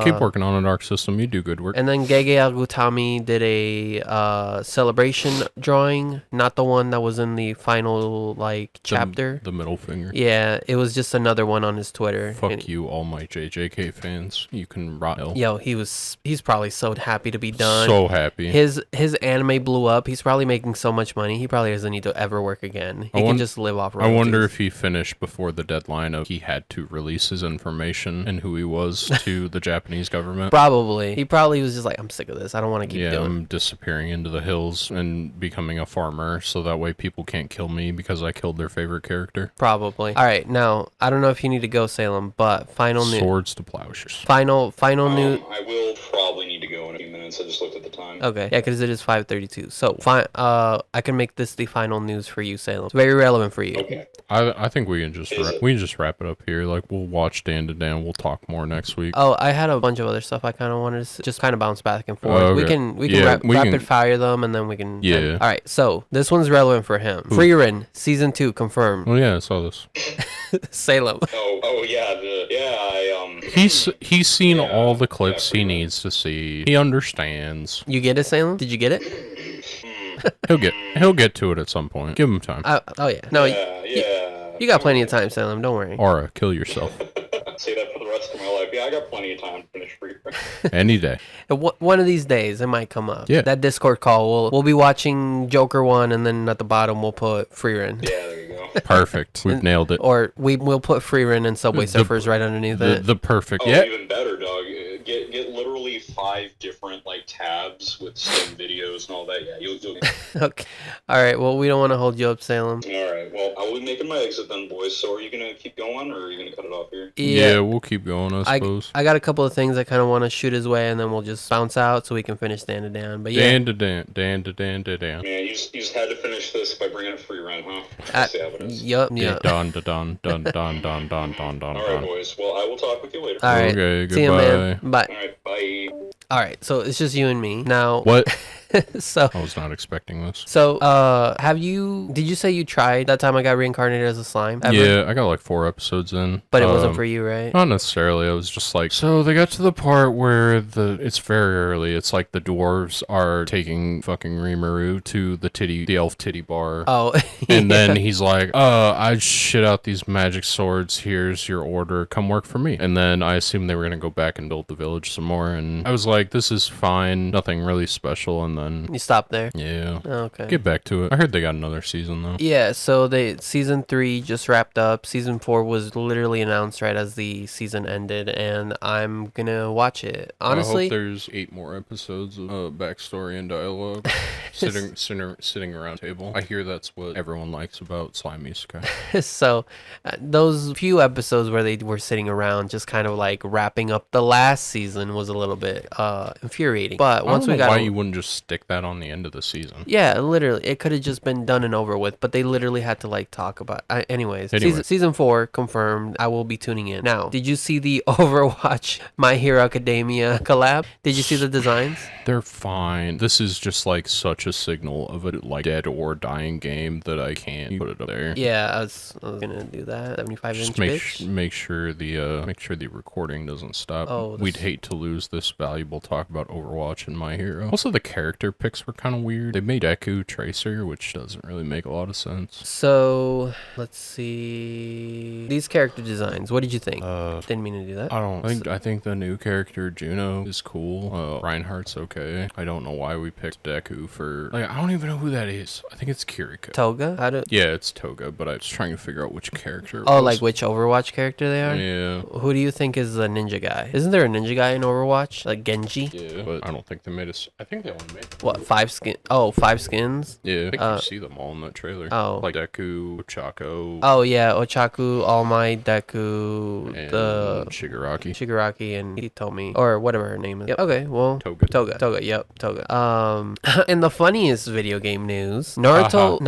Keep working on an Arc System. You do good work. And then Gege Agutami did a celebration drawing, not the one that was in the final chapter. The middle finger. Yeah, it was just another one on his Twitter. Fuck you, all my JJK fans. You can rot hell. Yo, he's probably so happy to be done. So happy. His anime blew up. He's probably making so much money. He probably doesn't need to ever work again. He can just live off I royalties. wonder if he finished before the deadline of he had to release his information and who he was to the Japanese government. Probably. He probably was just like, I'm sick of this. I don't want to keep doing it. I'm disappearing into the hills and becoming a farmer so that way people can't kill me because I killed their favorite character. Probably. All right, now, I don't know if you need to go, Salem, but final news. Swords to plowshares. Final news. I will probably need to go in a few minutes. I just looked at the time. Okay, yeah, because it is 5:32. So, I can make this the final news for you, Salem. It's very relevant for you. Okay. I think we can just wrap it up here. Like we'll watch Dan to Dan. We'll talk more next week. Oh, I had a bunch of other stuff I kind of wanted to just kind of bounce back and forth. Okay. We can rapid fire them, and then we can. Yeah. All right, so this one's relevant for him. Frieren season 2 confirmed. Oh yeah, I saw this. Salem. Oh yeah, He's seen all the clips he needs to see. He understands. You get it, Salem? Did you get it? He'll get to it at some point. Give him time. Oh yeah. No. yeah. You got plenty of time, Salem. Don't worry. Aura, kill yourself. Say that for the rest of my life. Yeah, I got plenty of time to finish Frieren. Any day. One of these days, it might come up. Yeah. That Discord call, we'll be watching Joker 1, and then at the bottom, we'll put Frieren. Yeah, there you go. Perfect. We've nailed it. Or we'll put Frieren and Subway Surfers right underneath it. The perfect. Oh, Yeah. even better, dog. Get literally 5 different tabs with some videos and all that. Yeah, you'll. Okay. All right. Well, we don't want to hold you up, Salem. All right. Well, I will be making my exit then, boys. So, are you gonna keep going, or are you gonna cut it off here? Yeah, we'll keep going, I suppose. I got a couple of things I kind of want to shoot his way, and then we'll just bounce out so we can finish Dan to Dan. But yeah. Dan to Dan. Man, you just had to finish this by bringing it free run, huh? That's the evidence. Yup. Dun dun. All right, boys. Well, I will talk with you later. All right. Okay, See you, man. Bye. All right. Bye. All right. So it's just you and me now. What? So I was not expecting this. So, did you say you tried that time I got reincarnated as a slime? Ever? Yeah, I got like 4 episodes in. But it wasn't for you, right? Not necessarily. I was just like, so they got to the part where it's very early. It's like the dwarves are taking fucking Rimuru to the elf titty bar. Oh. And then he's like, I shit out these magic swords. Here's your order. Come work for me. And then I assumed they were going to go back and build the village some more. And I was like, this is fine. Nothing really special. And then You stopped there? Yeah. Okay. Get back to it. I heard they got another season though. Yeah, so season 3 just wrapped up. Season 4 was literally announced right as the season ended, and I'm gonna watch it. Honestly, I hope there's 8 more episodes of backstory and dialogue. sitting around a table. I hear that's what everyone likes about Slime Isekai. so those few episodes where they were sitting around just kind of like wrapping up the last season was a little bit infuriating. But once we got why you wouldn't just stay stick that on the end of the season. Yeah, literally, it could have just been done and over with, but they literally had to like talk about. Anyways, season 4 confirmed. I will be tuning in. Now, did you see the Overwatch My Hero Academia collab? Did you see the designs? They're fine. This is just like such a signal of a like dead or dying game that I can't put it up there. Yeah, I was gonna do that. 75-inch bitch. Make sure the recording doesn't stop. Oh, we'd hate to lose this valuable talk about Overwatch and My Hero. Also, the character picks were kind of weird. They made Deku Tracer, which doesn't really make a lot of sense. So let's see these character designs. What did you think? Didn't mean to do that. I think the new character Juno is cool. Reinhardt's okay. I don't know why we picked Deku for like I don't even know who that is. I think it's Kiriko. Toga? Yeah, it's Toga, but I was trying to figure out which character it was. Like which Overwatch character they are? Yeah. Who do you think is the ninja guy? Isn't there a ninja guy in Overwatch? Like Genji? Yeah, but I don't think they made us. I think they only made what, 5 skins? Oh, 5 skins? Yeah, I think you see them all in that trailer. Oh. Like Deku, Ochako. Oh, yeah, Ochaku, All Might, Deku, And the Shigaraki, and Hitomi, or whatever her name is. Yep. Okay, well, Toga, yep, Toga. In the funniest video game news, Naruto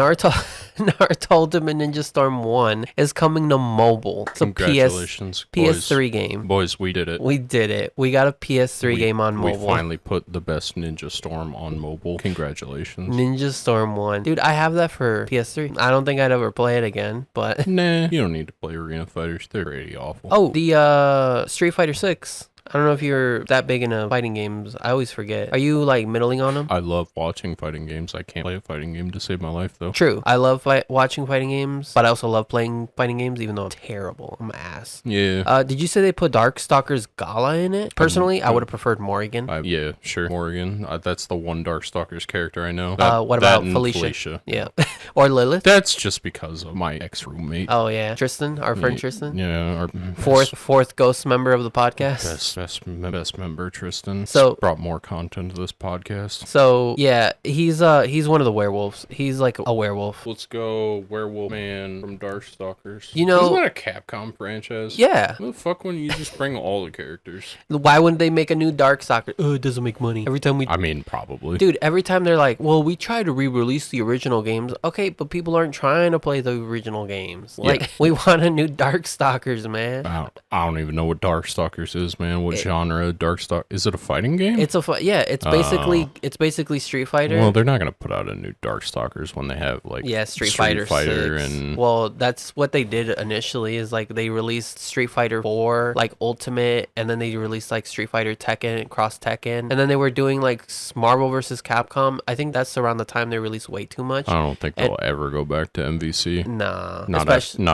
Ultimate Ninja Storm 1 is coming to mobile. It's a Congratulations, PS3 game. Boys, we did it. We did it. We got a PS3 game on mobile. We finally put the best Ninja Storm on mobile. Congratulations. Ninja Storm 1. Dude, I have that for PS3. I don't think I'd ever play it again, but... Nah, you don't need to play Arena Fighters. They're pretty awful. Oh, the Street Fighter 6. I don't know if you're that big into fighting games. I always forget. Are you like middling on them? I love watching fighting games. I can't play a fighting game to save my life though. True. I love watching fighting games, but I also love playing fighting games even though I'm terrible. I'm ass. Yeah. Did you say they put Darkstalker's Gala in it? Personally, I would have preferred Morrigan. Yeah, sure. Morrigan. That's the one Darkstalker's character I know. What about Felicia? Yeah. Or Lilith? That's just because of my ex-roommate. Oh yeah. Tristan, our friend Tristan? Yeah. Our fourth ghost member of the podcast. Best member Tristan. So brought more content to this podcast. So yeah, he's one of the werewolves. He's like a werewolf. Let's go Werewolf Man from Darkstalkers. You know, isn't that a Capcom franchise? Yeah. What the fuck when you just bring all the characters? Why wouldn't they make a new Darkstalker? Oh, it doesn't make money. Every time I mean, probably. Dude, every time they're like, well, we try to re-release the original games. Okay, but people aren't trying to play the original games. Like, we want a new Darkstalkers, man. I don't even know what Darkstalkers is, man. What genre Darkstalker? Is it a fighting game? It's it's basically Street Fighter. Well, they're not gonna put out a new Darkstalkers when they have like Street Fighter 6. And well, that's what they did initially. Is like they released Street Fighter 4 like Ultimate, and then they released like Street Fighter Tekken, Cross Tekken, and then they were doing like Marvel vs. Capcom. I think that's around the time they released way too much. I don't think they'll ever go back to MVC. Nah, not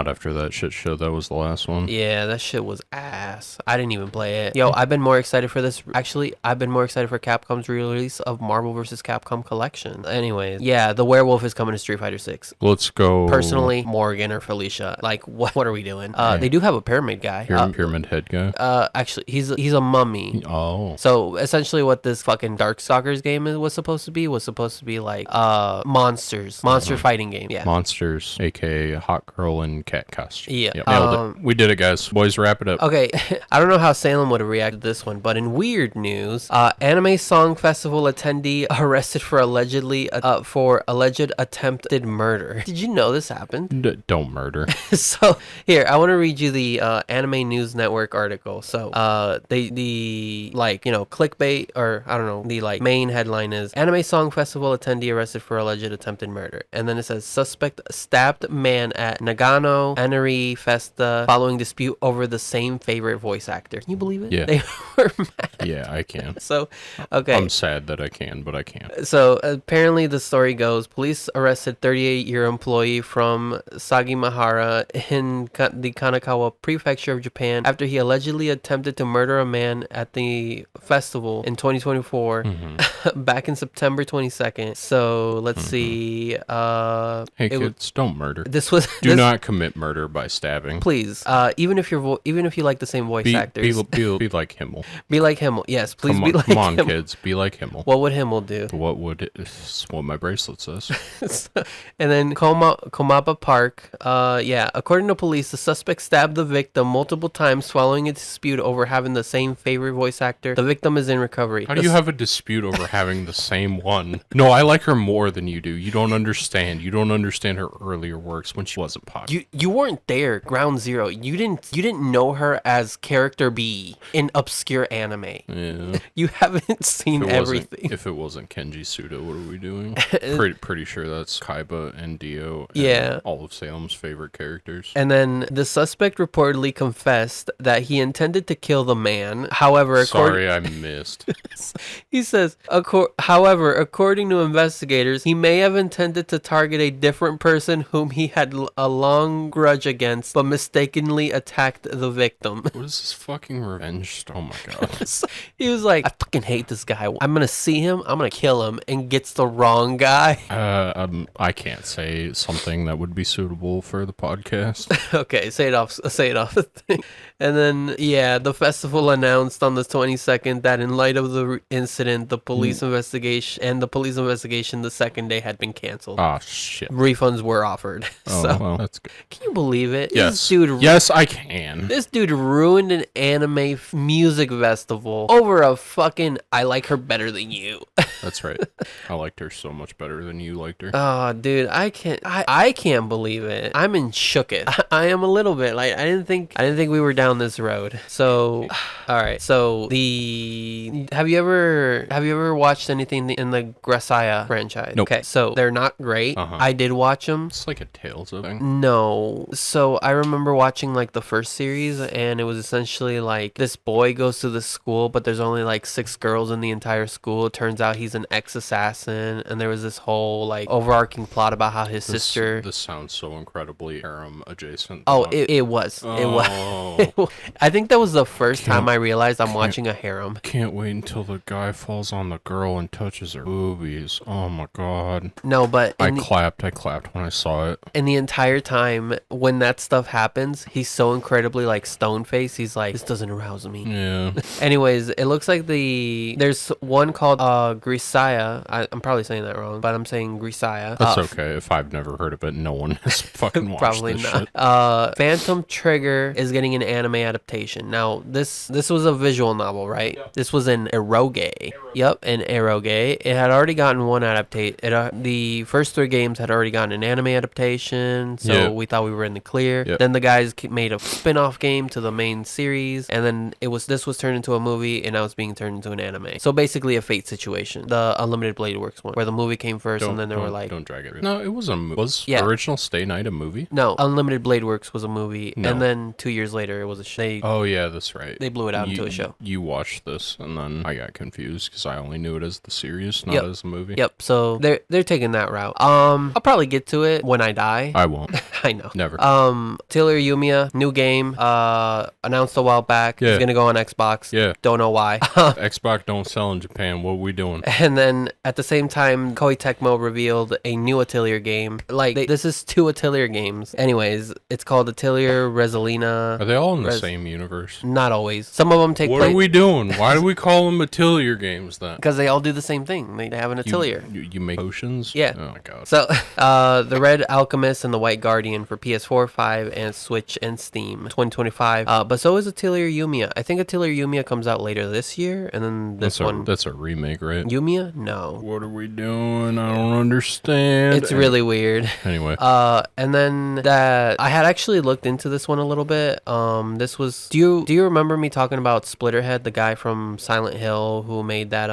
after that shit show. That was the last one. Yeah, that shit was ass. I didn't even play it. Yo, I've been more excited for this. Actually, I've been more excited for Capcom's release of Marvel vs. Capcom Collection. Anyways, yeah, the werewolf is coming to Street Fighter 6. Let's go. Personally, Morgan or Felicia. Like, what are we doing? They do have a pyramid guy. Pyramid head guy. Actually, he's a mummy. Oh. So essentially, what this fucking Darkstalkers game was supposed to be like monster fighting game. Yeah. Monsters, aka hot girl and cat costume. Yeah. Yep, nailed it. We did it, guys. Boys, wrap it up. Okay, I don't know how Salem would have reacted to this one, but in weird news, Anime Song Festival attendee arrested for alleged attempted murder. Did you know this happened? Don't murder. So here, I want to read you the Anime News Network article. So the clickbait, or I don't know, the like main headline is Anime Song Festival attendee arrested for alleged attempted murder, and then it says suspect stabbed man at Nagano Anime Festa following dispute over the same favorite voice actor. Can you believe it? Yeah. They were mad. Yeah, I can. So, okay. I'm sad that I can, but I can't. So, apparently the story goes, police arrested 38-year employee from Sagimahara in the Kanagawa prefecture of Japan after he allegedly attempted to murder a man at the festival in 2024 back in September 22nd. So, let's see. Hey kids, don't murder. Do not commit murder by stabbing. Please. Even if you like the same voice actors. Be like Himmel. Be like Himmel. Yes, please Come be on, like come on, Himmel. kids. Be like Himmel. What would Himmel do? What would it's what my bracelet says? And then Komaba Park. Yeah, according to police, the suspect stabbed the victim multiple times following a dispute over having the same favorite voice actor. The victim is in recovery. How do you have a dispute over having the same one? No, I like her more than you do. You don't understand. You don't understand her earlier works when she wasn't popular. You weren't there, ground zero. You didn't know her as character B in obscure anime. Yeah. You haven't seen everything. If it wasn't Kenji Suda, what are we doing? pretty sure that's Kaiba and Dio. And Yeah. all of Salem's favorite characters. And then the suspect reportedly confessed that he intended to kill the man. However, Sorry, I missed. he says, however, according to investigators, he may have intended to target a different person whom he had a long grudge against, but mistakenly attacked the victim. What is this fucking revenge? Oh my god. He was like, I fucking hate this guy. I'm gonna see him, I'm gonna kill him, and gets the wrong guy. I can't say something that would be suitable for the podcast. Okay, say it off the thing. And then, yeah, the festival announced on the 22nd that in light of the incident, the police investigation, the second day had been canceled. Ah, shit. Refunds were offered. Oh, So, well, that's good. can you believe it? Yes. This I can. dude ruined an anime music festival over a fucking I like her better than you. That's right. I liked her so much better than you liked her. Oh, dude, I can't believe it. I'm in shook it. I am a little bit like I didn't think we were down this road. So, all right. So have you ever watched anything in the Grisaia franchise? Nope. Okay, so they're not great. I did watch them. It's like a Tales of thing. No. So I remember watching like the first series, and it was essentially like this boy goes to the school, but there's only like 6 girls in the entire school. It turns out he's an ex-assassin, and there was this whole like overarching plot about how his sister. This sounds so incredibly harem adjacent. Oh, it was. It was. I think that was the first time I realized I'm watching a harem. Can't wait until the guy falls on the girl and touches her boobies. Oh my god. No, but I clapped when I saw it. And the entire time when that stuff happens, he's so incredibly like stone faced. He's like, this doesn't arouse me. Yeah. Anyways, it looks like there's one called Grisaia. I'm probably saying that wrong, but I'm saying Grisaia. That's okay. If I've never heard of it, no one has fucking watched Probably this not. shit. Phantom Trigger is getting an anime adaptation. Now, this was a visual novel, right? Yep. This was an eroge. Yep, an eroge. It had already gotten one adaptation. The first 3 games had already gotten an anime adaptation, so we thought we were in the clear. Yep. Then the guys made a spin-off game to the main series, and then this was turned into a movie, and now it's being turned into an anime. So basically a Fate situation, the Unlimited Blade Works one, where the movie came first, and then they were like, don't drag it. No, it was was Yeah. Original Stay Night a movie? no, Unlimited Blade Works was a movie, No. and then 2 years later it was a show. Oh yeah, that's right. They blew it out into a show. You watched this, and then I got confused because I only knew it as the series, not as a movie. Yep. So they're taking that route. I'll probably get to it when I die. I won't. I know. Never. Atelier Yumiya, new game, announced a while back. Yeah. It's gonna go on Xbox. Yeah. Don't know why. Xbox don't sell in Japan. What are we doing? And then at the same time, Koei Tecmo revealed a new Atelier game. Like this is 2 Atelier games. Anyways, it's called Atelier Resolina. Are they all in the same universe? Not always. Some of them take What place are we doing? Why do we call them Atelier games then? because they all do the same thing. They have an Atelier. You make potions? Yeah. Oh my god. So, the Red Alchemist and the White Guardian for PS4, 5, and Switch and Steam, 2025. But so is Atelier Yumiya. I think Atelier Yumiya comes out later this year, and then this one. That's a remake, right? Yumiya? No. What are we doing? I don't understand. It's really weird. Anyway. And then that I had actually looked into this one a little bit. This was. Do you remember me talking about Splitterhead, the guy from Silent Hill who made that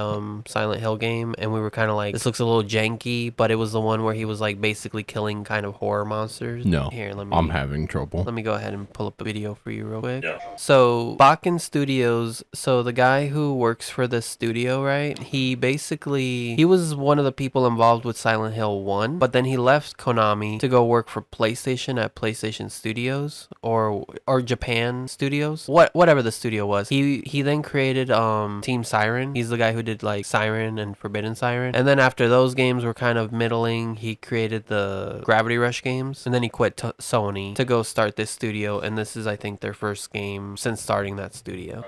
Silent Hill game? And we were kind of like, this looks a little janky, but it was the one where he was like basically killing kind of horror monsters. No. Here, I'm having trouble. Let me go ahead and pull up a video for you real quick. Yeah. So Bakken Studios, so the guy who works for this studio, right? He was one of the people involved with Silent Hill 1, but then he left Konami to go work for PlayStation at PlayStation Studios or Japan Studios. Whatever the studio was. He then created Team Siren. He's the guy who did like Siren and Forbidden Siren. And then after those games were kind of middling, he created the Gravity Rush games, and then he quit Sony to go start this studio, and this is I think their first game since starting that studio?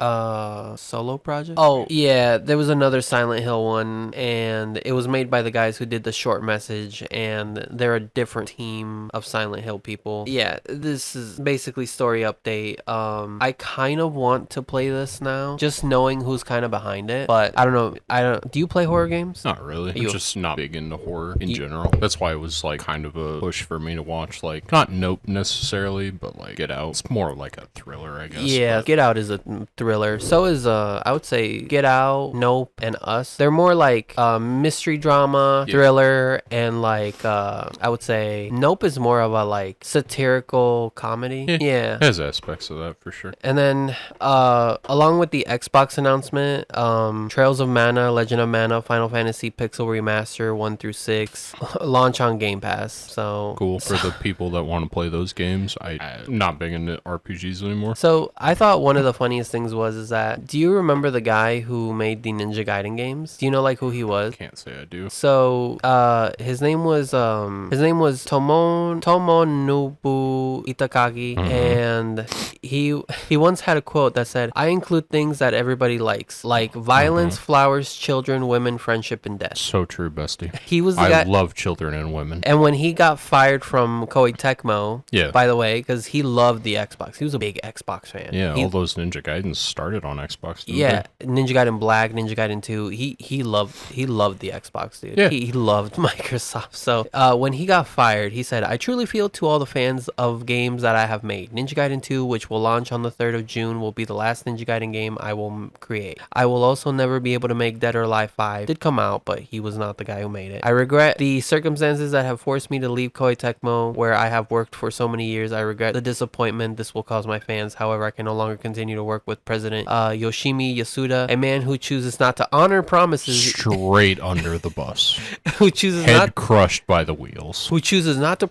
Solo project? Oh, yeah, there was another Silent Hill one, and it was made by the guys who did the short message, and they're a different team of Silent Hill people. Yeah, this is basically story update. I kind of want to play this now, just knowing who's kind of behind it, but I don't know. Do you play horror games? Not really. I'm just not big into horror in general. That's why it was like kind of a push for me to watch, like, not Nope necessarily, but like Get Out. It's more like a thriller, I guess. Yeah, but Get Out is a thriller. So is I would say Get Out, Nope, and Us. They're more like mystery drama, thriller, and like I would say Nope is more of a like satirical comedy. Yeah. It has aspects of that for sure. And then along with the Xbox announcement, Trails of Mana, Legend of Mana, Final Fantasy Pixel Remaster 1 through 6 launch on Game Pass. So cool for the people that want to play those games. I'm not big into RPGs anymore. So I thought one of the funniest things is that, do you remember the guy who made the Ninja Gaiden games? Do you know like who he was? Can't say I do. So his name was Tomonobu Itakagi, and he once had a quote that said, "I include things that everybody likes, like violence, flowers, children, women, friendship, and death." So true, bestie. He was the guy. I love children and women. And when he got fired from Koei Tecmo, by the way, because he loved the Xbox, he was a big Xbox fan. Yeah, all those Ninja Gaidens started on Xbox. Yeah, Ninja Gaiden Black, Ninja Gaiden 2. He loved the Xbox, dude. Yeah. He loved Microsoft. So when he got fired, he said, "I truly feel to all the fans of games that I have made. Ninja Gaiden 2, which will launch on the 3rd of June, will be the last Ninja Gaiden game I will create. I will also never be able to make Dead or Alive 5. Did come out, but he was not the guy who made it. I regret the circumstances that have forced me to leave Koei Tecmo, where I have worked for so many years. I regret the disappointment this will cause my fans. However, I can no longer continue to work with President Yoshimi Yasuda, a man who chooses not to honor promises." Straight under the bus. Who chooses Head crushed by the wheels. Who chooses not to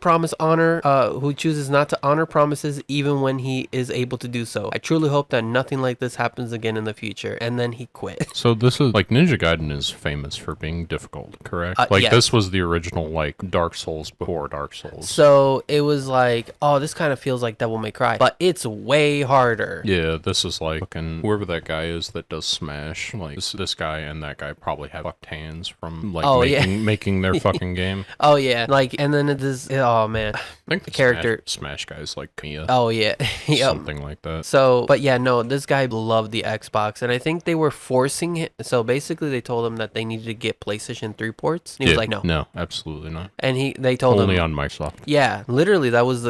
honor promises even when he is able to do so. I truly hope that nothing like this happens again in the future. And then he quit. So this is like Ninja Gaiden is famous for being difficult, correct? Yes. This was the original like Dark Souls before Dark Souls. So it was like, oh, this kind of feels like Devil May Cry, but it's way harder. Yeah, this is like fucking whoever that guy is that does Smash. Like this guy and that guy probably have fucked hands from like making their fucking game. Oh yeah, like, and then it is. Oh man, I think the character Smash guys like Mia. Oh yeah, something like that. So, but yeah, no, this guy loved the Xbox, and I think they were forcing him. So basically, they told him that they needed to get PlayStation 3 ports. And he was like, no, absolutely not. And they told him only on Microsoft. Yeah, literally, that was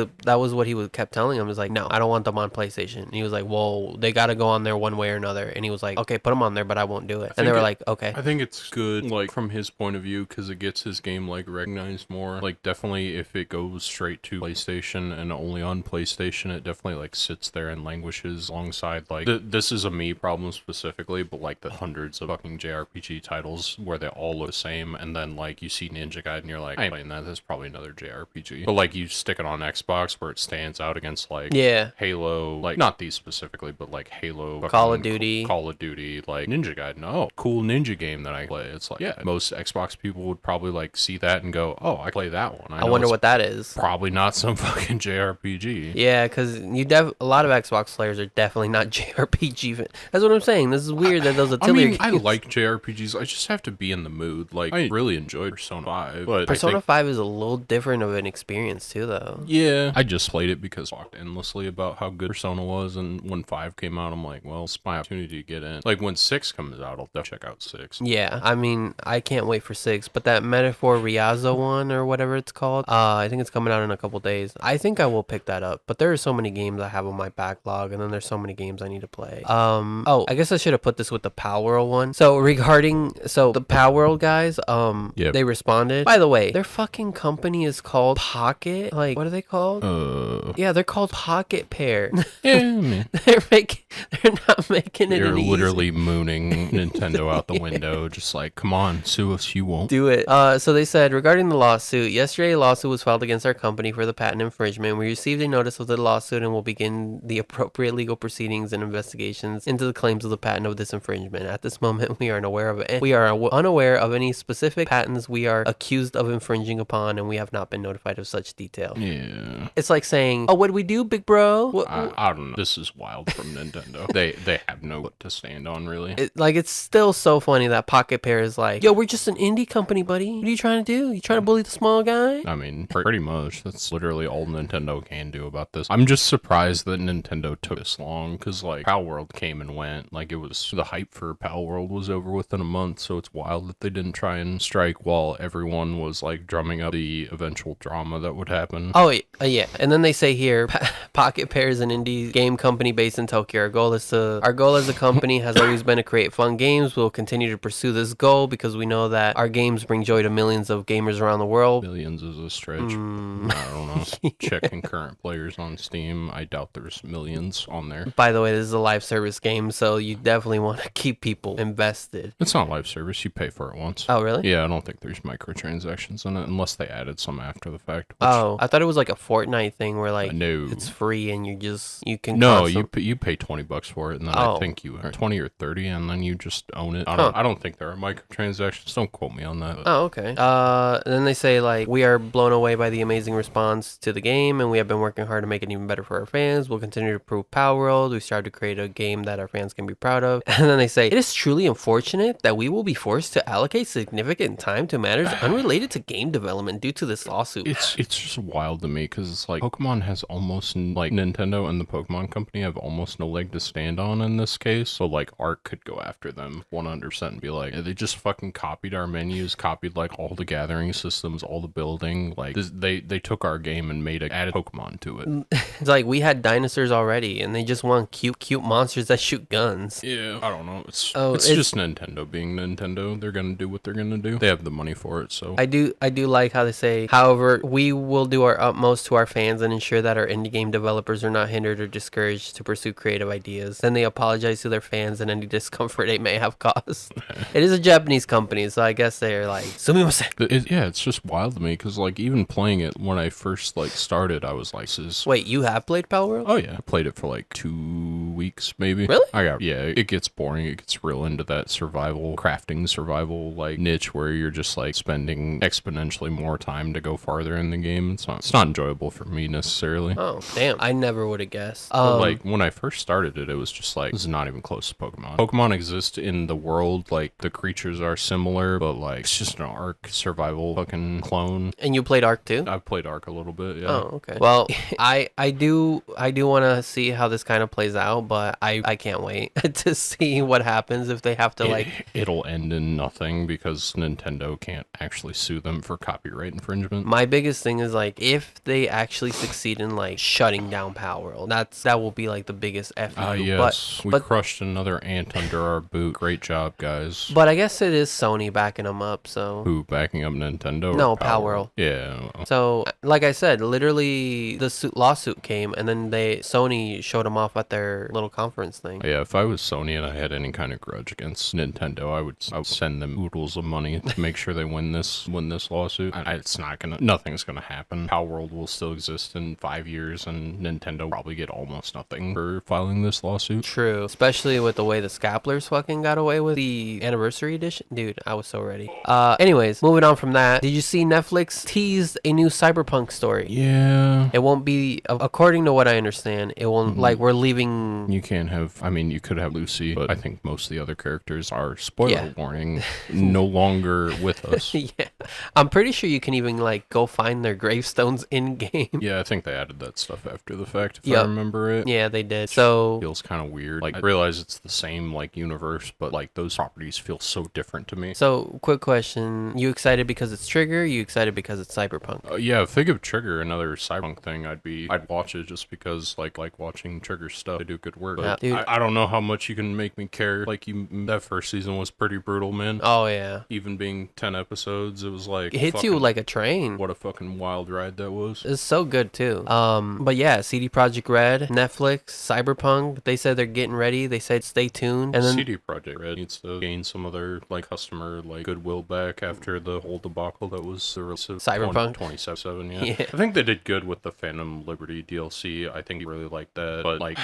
what he kept telling him. Is like, no, I don't want them on PlayStation. And he was like, well, they got to go on there one way or another. And he was like, okay, put them on there, but I won't do it. And they were like, okay. I think it's good, like from his point of view, because it gets his game like recognized more. Like definitely, if it goes straight to PlayStation and only on PlayStation, it definitely like sits there and languishes alongside like this is a me problem specifically, but like the hundreds of fucking JRPG titles where they all look the same, and then like you see Ninja Gaiden and you're like, I ain't playing that. That's probably another JRPG. But like you stick it on Xbox where it stands out against like Halo, like not these specifically, but like Halo, Call of Duty, like Ninja Gaiden. Oh, cool ninja game that I play. It's like, yeah, most Xbox people would probably like see that and go, oh, I play that one. I wonder what that is. Probably not some fucking JRPG. Yeah, because a lot of Xbox players are definitely not JRPG. That's what I'm saying. This is weird that those Atelier games. I like JRPGs. I just have to be in the mood. Like, I really enjoyed Persona 5. But Persona 5 is a little different of an experience too, though. Yeah. I just played it because I talked endlessly about how good Persona was, and when 5 came out, I'm like, well, it's my opportunity to get in. Like, when 6 comes out, I'll definitely check out 6. Yeah, I mean, I can't wait for 6, but that Metaphor Riazo one, or whatever it's called, I think it's coming out in a couple days. I think I will pick that up, but there are so many games I have on my backlog, and then there's so many games I need to play. I guess I should have put this with the Palworld one. So the Palworld guys, they responded. By the way, their fucking company is called Pocket. Like, what are they called? Yeah, they're called Pocketpair. Yeah, man. They're not making it. They're literally mooning Nintendo out the window, just like, come on, sue us, you won't. Do it. So they said, regarding the lawsuit, yesterday a lawsuit was filed against our company for the patent infringement. We received a notice of the lawsuit and will begin the appropriate legal proceedings and investigations into the claims of the patent of this infringement. At this moment, we are unaware of any specific patents we are accused of infringing upon, and we have not been notified of such detail. Yeah. It's like saying, oh, what do we do, big bro? I don't know. This is wild from Nintendo. They have no foot to stand on, really. It's still so funny that Pocketpair is like, yo, we're just an indie company, buddy. What are you trying to do? You trying to bully the small guy? I mean, pretty much. That's literally all Nintendo can do about this. I'm just surprised that Nintendo took this long, because, like, Palworld came and went. Like, it was, the hype for Palworld was over within a month, so it's wild that they didn't try and strike while everyone was, like, drumming up the eventual drama that would happen. Oh, yeah. And then they say here, Pocketpair is an indie game company based in Tokyo. Our goal as a company has always been to create fun games. We'll continue to pursue this goal because we know that our games bring joy to millions of gamers around the world. Millions is a stretch. I don't know. Checking current players on Steam. I doubt there's millions on there. By the way, this is a live service game, so you definitely want to keep people invested. It's not live service. You pay for it once. Oh, really? Yeah, I don't think there's microtransactions in it unless they added some after the fact. Oh, I thought it was like a Fortnite thing where like no, it's free and you can. No, you pay $20 for it, and then I Oh. think you are 20 or 30, and then you just own it. I don't think there are microtransactions. Don't quote me on that. Oh, okay. Then they say like, we are blown away by the amazing response to the game, and we have been working hard to make it even better for our fans. We'll continue to improve Palworld. We strive to create a game that our fans can be proud of. And then they say, it is truly unfortunate that we will be forced to allocate significant time to matters unrelated to game development due to this lawsuit. It's just wild to me because it's like Pokemon has almost, like, Nintendo and the Pokemon Company have almost no leg to stand on in this case. So like Arc could go after them 100% and be like, they just fucking copied our menus, copied like all the gathering systems, all the building. Like they took our game and added Pokemon to it. It's like we had dinosaurs already, and they just want cute monsters that shoot guns. Yeah, I don't know. It's it's just Nintendo being Nintendo. They're gonna do what they're gonna do. They have the money for it, so I do like how they say, however, we will do our utmost to our fans and ensure that our indie game developers are not hindered or discouraged to pursue creative ideas. Then they apologize to their fans and any discomfort it may have caused. It is a Japanese company, so I guess they're like, sumimasen. yeah, it's just wild to me because like even playing it when I first like started, I was like, this is... Wait, you have played Palworld? Oh yeah, I played it for like 2 weeks maybe. Really? It gets boring. It gets real into that crafting survival like niche where you're just like spending exponentially more time to go farther in the game. It's not enjoyable for me necessarily. Oh, damn. I never would have guessed. But, like when I first started it was just like, this is not even close to Pokemon. Pokemon exist in the world, like the creatures are similar, but like it's just an Arc survival fucking clone. And you played Arc too? I've played Arc a little bit, yeah. Oh, okay. Well, I do want to see how this kind of plays out, but I can't wait to see what happens if they have to like... It'll end in nothing because Nintendo can't actually sue them for copyright infringement. My biggest thing is like, if they actually succeed in like shutting down Palworld, that will be like the biggest FU. Yes, we but crushed another ant under our boot. Great job, guys. But I guess it is Sony backing them up, so... Who, backing up Nintendo? No, or Palworld. Yeah. So, like I said, literally the lawsuit came, and then Sony showed them off at their little conference thing. Yeah, if I was Sony and I had any kind of grudge against Nintendo, I would send them oodles of money to make sure they win this lawsuit. Nothing's gonna happen. Palworld will still exist in 5 years, and Nintendo will probably get almost nothing for filing this lawsuit. True, especially with the way the Scapplers fucking got away with the anniversary edition. Dude, I was so ready. Anyways, moving on from that, did you see Netflix teased a new Cyberpunk story? Yeah. It won't be, according to what I understand, it won't, like, we're leaving... You can't have, I mean, you could have Lucy, but I think most of the other characters are, spoiler warning, no longer with us. Yeah. I'm pretty sure you can even, like, go find their gravestones in-game. Yeah, I think they added that stuff after the fact, if I remember it. Yeah, they did. So... Feels kind of weird. Like, I realize it's the same, like, universe, but, like, those properties feel so different to me. So, quick question. You excited because it's Trigger? You excited because it's Cyberpunk? Yeah, if they give Trigger another Cyberpunk thing, I'd watch it just because, like watching Trigger stuff. They do good work. But dude. I don't know how much you can make me care. Like, that first season was pretty brutal, man. Oh, yeah. Even being 10 episodes, it was like... It hits you like a train. What a fucking wild ride that was. It's so good, too. But yeah, CD Projekt Red, Netflix, Cyberpunk, they said they're getting ready. They said stay tuned. And then CD Projekt Red needs to gain some of their, like, customer, like, goodwill back after the whole debacle that was the release of Cyberpunk 2077, yeah. I think they did good with the Phantom Liberty DLC. I think he really liked that. But, like,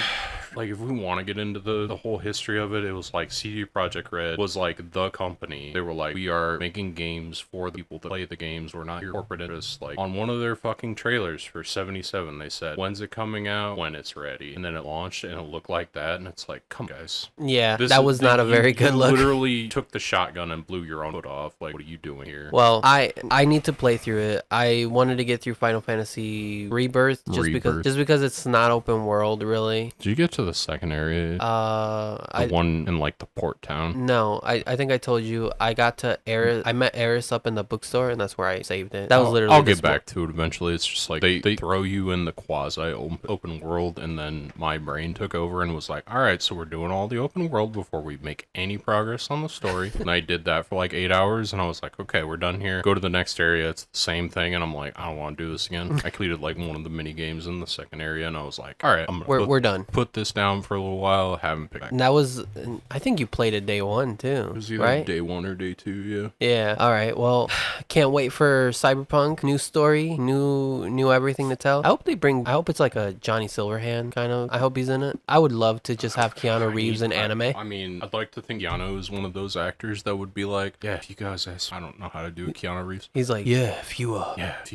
like if we want to get into the whole history of it, it was like CD Projekt Red was like the company. They were like, we are making games for the people that play the games. We're not your corporate interests. Like on one of their fucking trailers for 77, they said, when's it coming out? When it's ready. And then it launched and it looked like that. And it's like, come on, guys. Yeah, that was not a very good you look. Literally took the shotgun and blew your own foot off. Like, what are you doing here? Well, I need to play through it. I wanted to get through Final Fantasy Rebirth just because it's not open world really. Did you get to the second area? The one in like the port town? No, I think I told you I got to Eris. I met Eris up in the bookstore and that's where I saved it. That was literally I'll get back to it eventually. It's just like they throw you in the quasi open world, and then my brain took over and was like, all right, so we're doing all the open world before we make any progress on the story. And I did that for like 8 hours and I was like, okay, we're done here. Go to the next area. It's the same thing. And I'm like, I don't want to do this again. I completed like one of the mini games in the second area and I was like, all right, we're done. Put this down for a little while. Haven't picked. And that was, I think you played it day one too. It was either right? day 1 or day 2, yeah. Yeah. All right. Well, can't wait for Cyberpunk. New story, new everything to tell. I hope it's like a Johnny Silverhand kind of. I hope he's in it. I would love to just have Keanu Reeves in anime. I mean, I'd like to think Keanu is one of those actors that would be like, yeah, if you guys ask, I don't know how to do Keanu Reeves. He's like, yeah, if you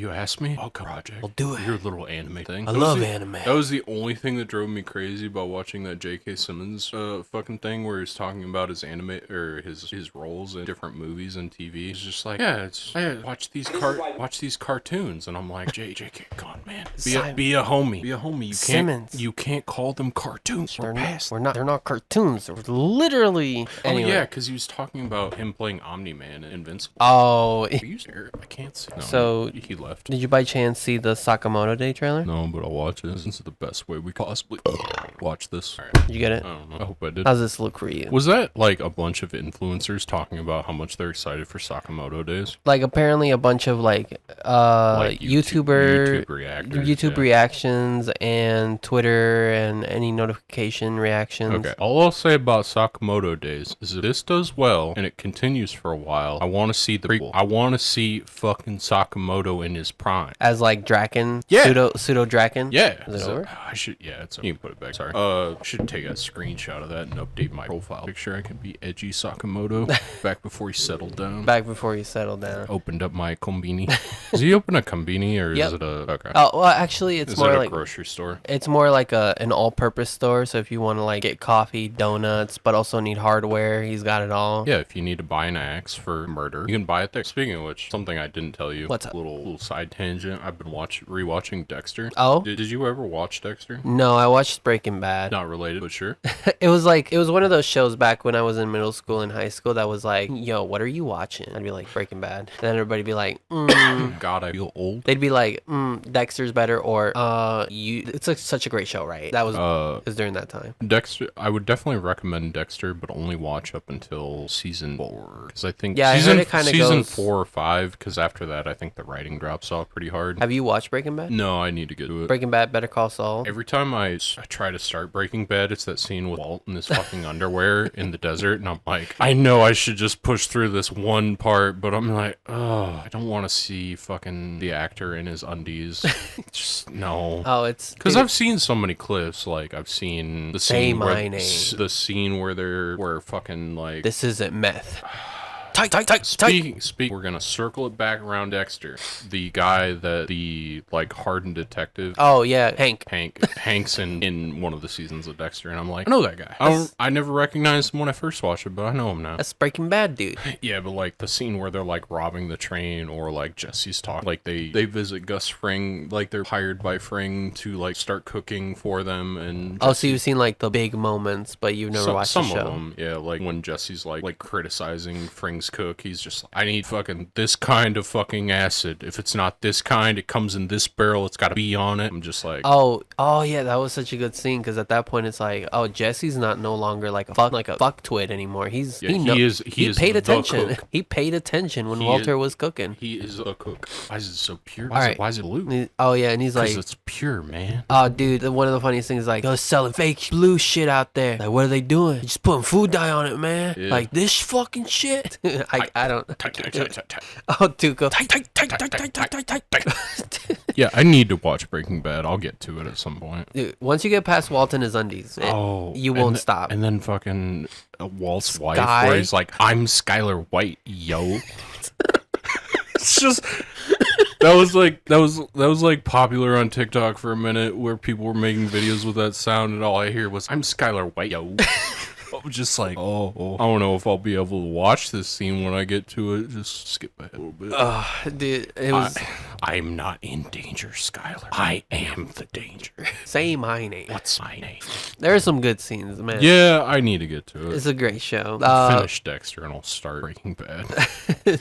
ask me, I'll come project. I'll do it. Your little anime thing. I love anime. That was the only thing that drove me crazy about watching that J.K. Simmons fucking thing where he's talking about his anime or his roles in different movies and TV. He's just like, I watch these cartoons, and I'm like, JK, come on, man, be a homie. You can't call them cartoons. They're not cartoons. They're literally. Anyway. Oh yeah, because he was talking about him playing Omni-Man in Invincible. Oh. Are you there? I can't see. No, so he left. Did you by chance see the Sakamoto Day trailer? No, but I'll watch it. This is the best way we possibly watch this. Right. Did you get it? I don't know. I hope I did. How's this look for you? Was that like a bunch of influencers talking about how much they're excited for Sakamoto Days? Like apparently a bunch of like YouTube reactions and Twitter and any notification reactions. Okay, all I'll say about Sakamoto Days is if this does well and it continues for a while, I want to see the prequel. I want to see fucking Sakamoto in his prime. As like Draken? Yeah. Pseudo Draken? Yeah. Is it over? I should, it's okay. You can put it back, sorry. I should take a screenshot of that and update my profile picture. I can be edgy Sakamoto back before he settled down. Opened up my kombini. Does he open a kombini or is it a... Okay. Oh, well, actually, it's more like... a grocery store? It's more like an all-purpose store, so if you want to like get coffee, donuts, but also need hardware, he's got it all. Yeah, if you need to buy an axe for murder, you can buy it there. Speaking of which, something I didn't tell you. What's up? Little side tangent. I've been rewatching Dexter. Oh? Did you ever watch Dexter? No, I watched Breaking Bad. Not related, but sure. It was one of those shows back when I was in middle school and high school that was like, yo, what are you watching? I'd be like, Breaking Bad. And then everybody'd be like, God, I feel old. They'd be like, Dexter's better, or it's such a great show, right? That was during that time. Dexter, I would definitely recommend Dexter, but only watch up until season 4. Because I think I heard it kind of season goes... 4 or 5, because after that, I think the writing drops off pretty hard. Have you watched Breaking Bad? No, I need to get to it. Breaking Bad, Better Call Saul. Every time I try to start Breaking Bad, it's that scene with Walt in his fucking underwear in the desert, and I'm like, I know I should just push through this one part, but I'm like, oh, I don't want to see fucking the actor in his undies. Just no. Oh, it's because I've seen so many clips. Like I've seen the scene where fucking like this isn't meth. Tight. We're gonna circle it back around Dexter. The guy that the like hardened detective. Oh yeah, Hank's in one of the seasons of Dexter, and I'm like, I know that guy. I never recognized him when I first watched it, but I know him now. That's Breaking Bad, dude. Yeah, but like the scene where they're like robbing the train, or like Jesse's talking, like they visit Gus Fring, like they're hired by Fring to like start cooking for them, and so you've seen like the big moments, but you've never watched the show. Some of them, yeah, like when Jesse's like criticizing Fring's cook, he's just like, I need fucking this kind of fucking acid. If it's not this kind, it comes in this barrel, it's got to be on it. I'm just like, oh yeah, that was such a good scene, because at that point it's like, oh, Jesse's no longer like a fuck twit anymore. He paid attention. He paid attention when Walter was cooking. He is a cook. Why is it so pure? Why is it blue? Oh yeah, and he's like, because it's pure, man. Oh dude, one of the funniest things is like, they're selling fake blue shit out there. Like, what are they doing? Just putting food dye on it, man. Yeah. Like this fucking shit. I don't. Oh, Tuco. Yeah, I need to watch Breaking Bad. I'll get to it at some point. Dude, once you get past Walt and his undies, you won't stop. And then fucking Walt's wife, Sky? where he's like, "I'm Skylar White, yo." It's just that was like popular on TikTok for a minute, where people were making videos with that sound, and all I hear was, "I'm Skylar White, yo." I was just like, oh, I don't know if I'll be able to watch this scene when I get to it. Just skip ahead a little bit. Dude, it was. I'm not in danger, Skylar. I am the danger. Say my name. What's my name? There are some good scenes, man. Yeah, I need to get to it. It's a great show. Finish Dexter and I'll start Breaking Bad.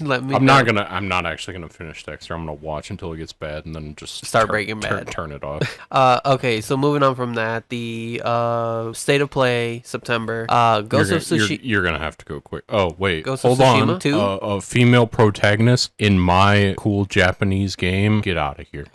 Let me. I'm not actually gonna finish Dexter. I'm gonna watch until it gets bad and then just Start Breaking Bad. Turn it off. Okay, so moving on from that, the State of Play September. Ghost of Tsushima. You're gonna have to go quick. Oh wait, Ghost hold of on. Tsushima 2? A female protagonist in my cool Japanese game. Get out of here.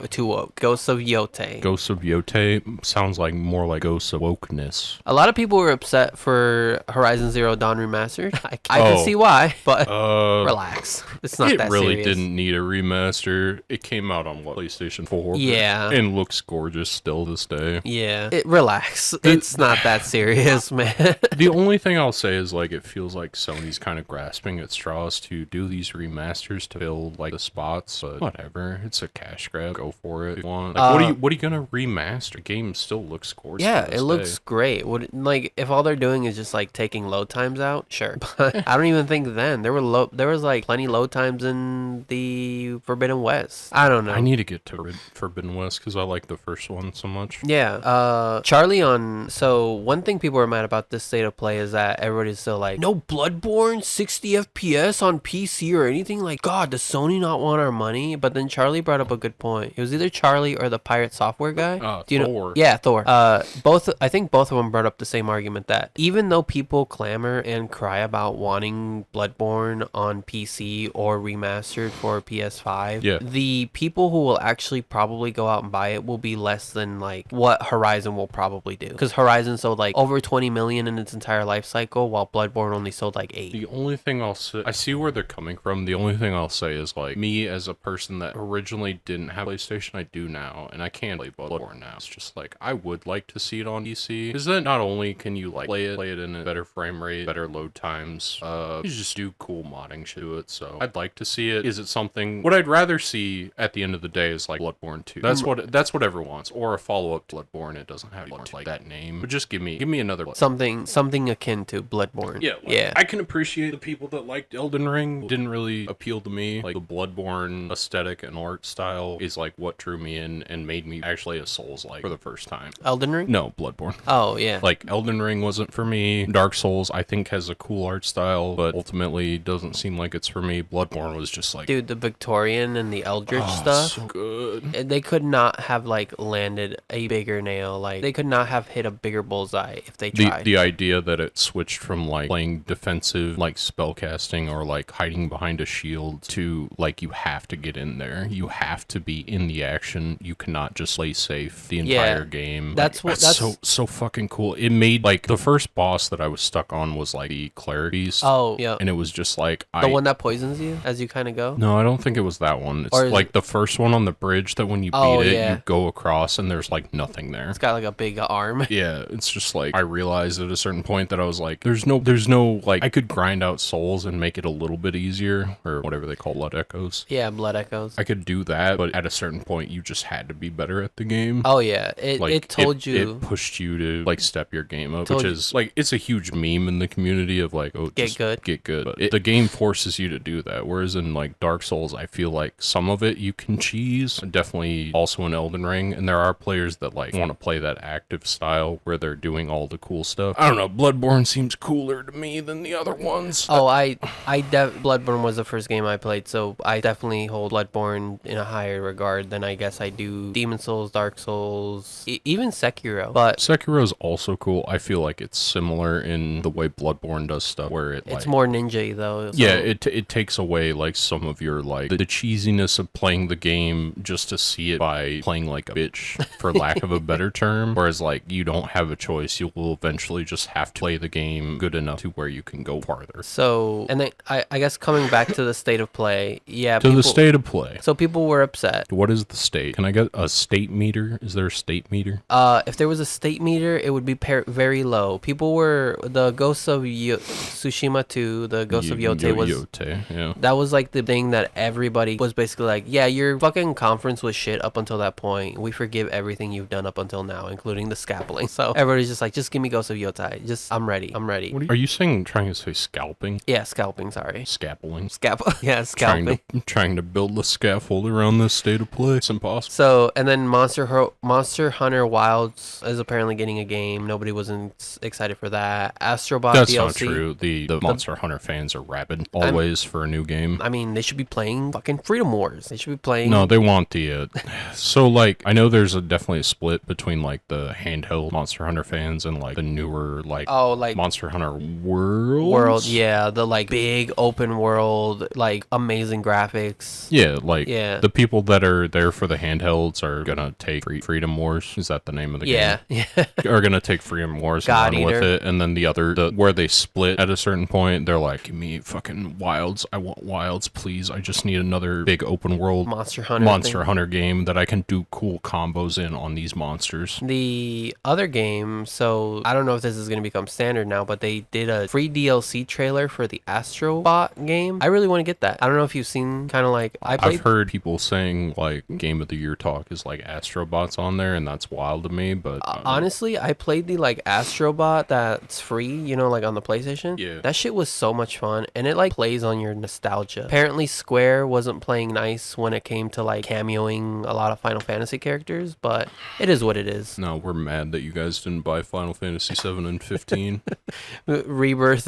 Ghosts of Yote. Ghosts of Yote sounds like more like Ghosts of Wokeness. A lot of people were upset for Horizon Zero Dawn Remastered. I can see why, but relax. It's not that serious. It really didn't need a remaster. It came out on PlayStation 4. Yeah. And looks gorgeous still this day. Yeah. Relax. It's not that serious, man. The only thing I'll say is, like, it feels like Sony's kind of grasping at straws to do these remasters to fill, like, the spots, but whatever. It's a cash grab. Go for it if you want. Like, what are you gonna remaster? The game still looks gorgeous. Yeah, it looks great. Like, if all they're doing is just, like, taking load times out, sure. But I don't even think then. There was, like, plenty load times in the Forbidden West. I don't know. I need to get to Forbidden West because I like the first one so much. Yeah. Charlie on... So, one thing people are mad about this State of Play is that everybody's still like, no Bloodborne 60 FPS on PC or anything? Like, God, does Sony not want our money? But then Charlie brought up a good point. It was either Charlie or the Pirate Software guy. Do you Thor. know? Yeah, Thor. I think both of them brought up the same argument that even though people clamor and cry about wanting Bloodborne on PC or remastered for PS5, the people who will actually probably go out and buy it will be less than like what Horizon will probably do. Because Horizon sold like over 20 million in its entire life cycle, while Bloodborne only sold like 8. The only thing I'll say, I see where they're coming from. The only thing I'll say is, like, me as a person that originally didn't have PlayStation, I do now, and I can play Bloodborne now. It's just like, I would like to see it on PC, because then not only can you like play it in a better frame rate, better load times, you just do cool modding shit to it. So I'd like to see it. Is it something? What I'd rather see at the end of the day is like Bloodborne 2. That's what everyone wants, or a follow up to Bloodborne. It doesn't have like that name, but just give me another something akin to Bloodborne. Yeah. I can appreciate the people that liked Elden Ring. It didn't really appeal to me. Like, the Bloodborne aesthetic and art style is like what drew me in and made me actually a Souls-like for the first time. Elden Ring? No, Bloodborne. Oh, yeah. Like, Elden Ring wasn't for me. Dark Souls, I think, has a cool art style, but ultimately doesn't seem like it's for me. Bloodborne was just like... Dude, the Victorian and the Eldritch stuff. So good. They could not have, like, landed a bigger nail. Like, they could not have hit a bigger bullseye if they tried. The idea that it switched from, like, playing defensive, like, spellcasting or, like, hiding behind a shield to, like, you have to get in there. You have to be in the action. You cannot just play safe the entire game. That's so fucking cool. It made, like, the first boss that I was stuck on was, like, the Cleric Beast. Oh, yeah. And it was just, like... The one that poisons you as you kind of go? No, I don't think it was that one. It's, like, the first one on the bridge that when you beat it, you go across and there's, like, nothing there. It's got, like, a big arm. Yeah, it's just, like, I realized at a certain point that I was like, there's no, like, I could grind out souls and make it a little bit easier, or whatever they call Blood Echoes. Yeah, Blood Echoes. I could do that, but at a certain point, you just had to be better at the game. Oh, yeah. It told you... It pushed you to, like, step your game up, which is, like, it's a huge meme in the community of, like, oh, get good. But the game forces you to do that, whereas in, like, Dark Souls, I feel like some of it you can cheese. Definitely also in Elden Ring, and there are players that, like, want to play that active style where they're doing all the cool stuff. I don't know, Bloodborne seems cooler to me than the other ones. Oh, Bloodborne was the first game I played, so I definitely hold Bloodborne in a higher regard than I guess I do Demon Souls, Dark Souls, even Sekiro. But Sekiro is also cool. I feel like it's similar in the way Bloodborne does stuff, where it's like, more ninja though. So. yeah, it takes away like some of your like the cheesiness of playing the game just to see it by playing like a bitch, for lack of a better term. Whereas like you don't have a choice. You will eventually just have to play the game good enough to where you can go farther. So, and then I guess coming back to the state of play, yeah. To the state of play. So people were upset. What is the state? Can I get a state meter? Is there a state meter? If there was a state meter, it would be very low. People were the Ghosts of Tsushima 2, the Ghost of Yote was Yote, yeah. that was like the thing that everybody was basically like, yeah, your fucking conference was shit up until that point. We forgive everything you've done up until now, including the scalping. So everybody's just like, just give me Ghost of Yote. Just I'm ready. Are you saying trying to say scalping? Yeah, scalping. Sorry, Scapling. Yeah, scalping. Trying to build a scaffold around this state of play. It's impossible. So, and then Monster Hunter Wilds is apparently getting a game. Nobody wasn't excited for that. Astrobot That's DLC. not true. The Monster Hunter fans are rabid always for a new game. I mean, they should be playing fucking Freedom Wars. They should be playing. No, they want the. So like, I know there's definitely a split between like the handheld Monster Hunter fans and like the newer like Monster Hunter World. Yeah, the like big open world, like amazing graphics. Yeah, like the people that are there for the handhelds are gonna take Freedom Wars. Is that the name of the game? Yeah. Are gonna take Freedom Wars God and run Eater. with it, and then where they split at a certain point, they're like, give me fucking Wilds. I want Wilds, please. I just need another big open world Monster Hunter game that I can do cool combos in on these monsters. The other game, so I don't know if this is going to become standard now, but they did a free DLC trailer for the Astrobot game. I really want to get that. I don't know if you've seen kind of like I've heard people saying like Game of the Year talk is like Astrobots on there, and that's wild to me. But honestly, I played the like Astrobot that's free, you know, like on the PlayStation. Yeah, that shit was so much fun, and it like plays on your nostalgia. Apparently, Square wasn't playing nice when it came to like cameoing a lot of Final Fantasy characters, but it is what it is. No, we're mad that you guys didn't buy Final Fantasy 7 and 15. Rebirth.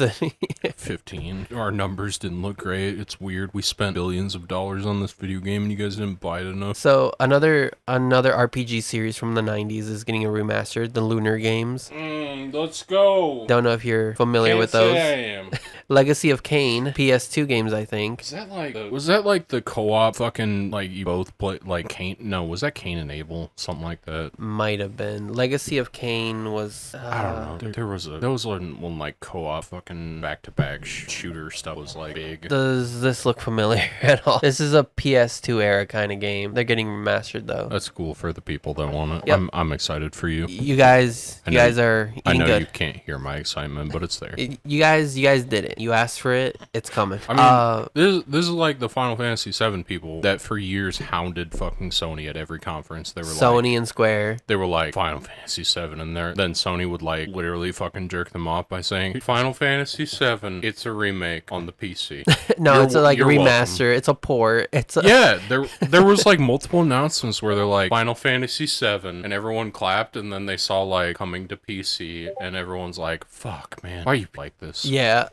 15. Our numbers didn't look great. It's weird. We spent billions of dollars on this video game and you guys didn't buy it enough. So another RPG series from the 90s is getting a remastered, the Lunar games. Let's go. Don't know if you're familiar with those. I am. Legacy of Kain, PS2 games, I think. Was that like the co-op fucking like you both play like Kain? No, was that Kain and Abel? Something like that. Might have been. Legacy of Kain was I don't know. There was one like co-op fucking back-to-back shooter stuff was like big. Does this look familiar at all? This is a PS2 era kind of game. They're getting remastered though. That's cool for the people that want it. Yep. I'm excited for you. You guys are eating I know good. you can't hear my excitement, but it's there. You guys did it. You asked for it. It's coming. I mean, this is like the Final Fantasy 7 people that for years hounded fucking Sony at every conference. They were Sony and Square. They were like Final Fantasy 7, and then Sony would like literally fucking jerk them off by saying Final Fantasy 7, it's a remake on the PC. No, it's a like remaster. Welcome. It's a port. Yeah, there was like multiple announcements where they're like Final Fantasy 7, and everyone clapped, and then they saw like coming to PC, and everyone's like, "Fuck, man, why are you like this?" Yeah.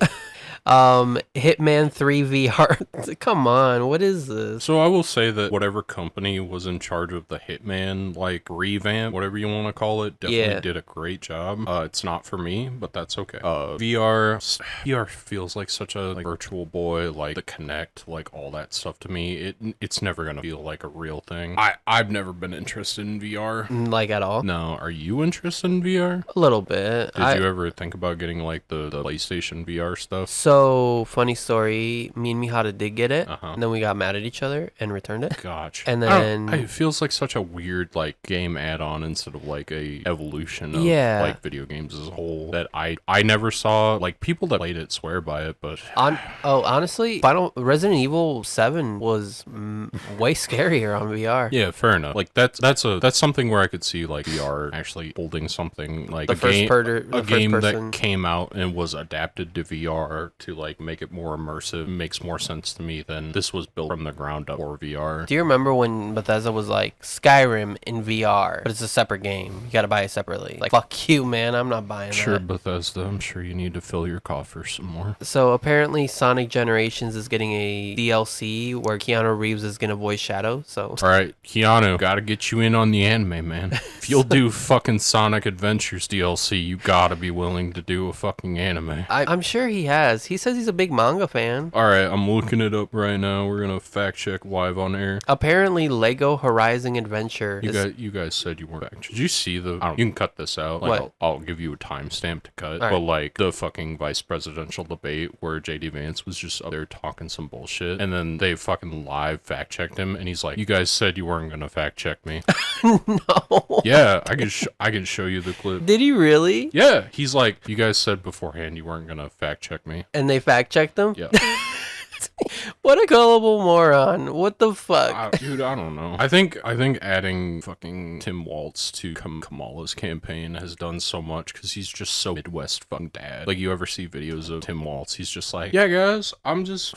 Hitman 3 VR. Come on, what is this? So I will say that whatever company was in charge of the Hitman like revamp, whatever you want to call it, definitely did a great job. It's not for me, but that's okay. VR feels like such a like Virtual Boy, like the Kinect, like all that stuff to me. It's never gonna feel like a real thing. I've never been interested in VR. Like at all? No, are you interested in VR? A little bit. Did you ever think about getting like the PlayStation VR stuff? So, funny story, me and Mihara did get it, and then we got mad at each other and returned it. Gotcha. And then it feels like such a weird like game add-on instead of like a evolution of like video games as a whole that I never saw. Like people that played it swear by it, but honestly, Resident Evil 7 was way scarier on VR. Yeah, fair enough. Like that's something where I could see like VR actually holding something like a game that came out and was adapted to VR to like make it more immersive makes more sense to me than this was built from the ground up for VR. Do you remember when Bethesda was like Skyrim in VR, but it's a separate game? You gotta buy it separately. Like, fuck you, man. I'm not buying Sure, that. Bethesda, I'm sure you need to fill your coffers some more. So apparently Sonic Generations is getting a DLC where Keanu Reeves is gonna voice Shadow. So All right, Keanu, gotta get you in on the anime, man. If you'll do fucking Sonic Adventures DLC, you gotta be willing to do a fucking anime. I'm sure he has. He says he's a big manga fan. All right, I'm looking it up right now. We're gonna fact check live on air. Apparently Lego Horizon Adventure. You guys said you weren't. Did you see the? You can cut this out. Like, What? I'll give you a timestamp to cut. All But right. like the fucking vice presidential debate where JD Vance was just up there talking some bullshit, and then they fucking live fact checked him, and he's like, "You guys said you weren't gonna fact check me." No. Yeah, I can show you the clip. Did he really? Yeah, he's like, "You guys said beforehand you weren't gonna fact check me." And they fact checked him? Yeah. What a gullible moron. What the fuck? Dude, I don't know. I think adding fucking Tim Waltz to Kamala's campaign has done so much because he's just so Midwest fucking dad. Like, you ever see videos of Tim Waltz? He's just like, yeah, guys, I'm just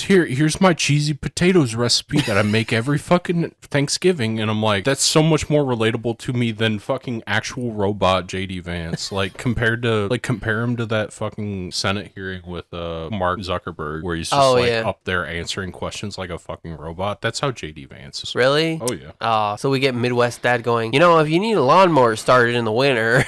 here. Here's my cheesy potatoes recipe that I make every fucking Thanksgiving. And I'm like, that's so much more relatable to me than fucking actual robot JD Vance. Like, compare him to that fucking Senate hearing with Mark Zuckerberg where he's just up there answering questions like a fucking robot. That's how JD Vance is. Really? Oh yeah. So we get Midwest dad going, if you need a lawnmower started in the winter.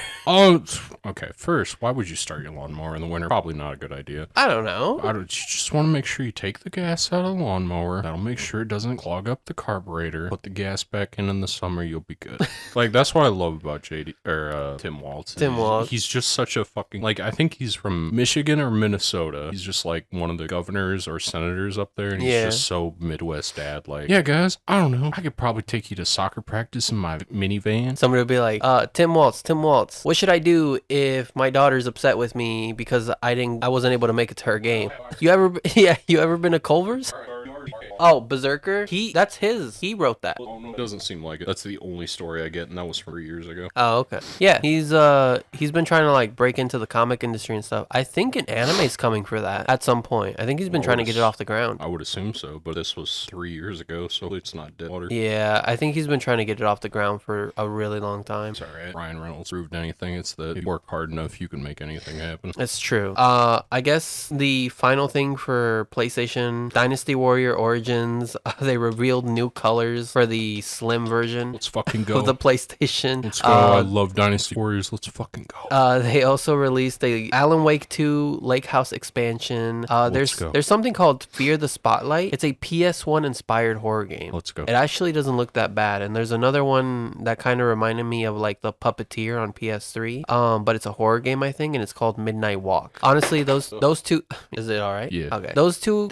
Okay. First, why would you start your lawnmower in the winter? Probably not a good idea. I don't know. You just want to make sure you take the gas out of the lawnmower. That'll make sure it doesn't clog up the carburetor. Put the gas back in the summer, you'll be good. Like, that's what I love about Tim Waltz. Tim Waltz. He's just such a fucking, like, I think he's from Michigan or Minnesota. He's just like one of the governors or senators up there, and he's just so Midwest dad. Like, yeah, guys, I don't know. I could probably take you to soccer practice in my minivan. Somebody would be like, Tim Waltz, what should I do if my daughter's upset with me because I wasn't able to make it to her game? You ever been to Culver's? Oh, Berserker? That's his. He wrote that. It doesn't seem like it. That's the only story I get, and that was 3 years ago. Oh, okay. Yeah, he's been trying to like break into the comic industry and stuff. I think an anime's coming for that at some point. I think he's been trying to get it off the ground. I would assume so, but this was 3 years ago, so it's not dead water. Yeah, I think he's been trying to get it off the ground for a really long time. It's alright. Ryan Reynolds proved anything. It's that if you work hard enough, you can make anything happen. It's true. I guess the final thing for PlayStation, Dynasty Warrior Origins, they revealed new colors for the slim version. Let's fucking go. Of the PlayStation. Let's go. I love Dynasty Warriors. Let's fucking go. They also released a Alan Wake 2 Lake House expansion. There's something called Fear the Spotlight. It's a PS1 inspired horror game. Let's go. It actually doesn't look that bad. And there's another one that kind of reminded me of like the Puppeteer on PS3. But it's a horror game, I think, and it's called Midnight Walk. Honestly, those two is it all right? Yeah. Okay. Those two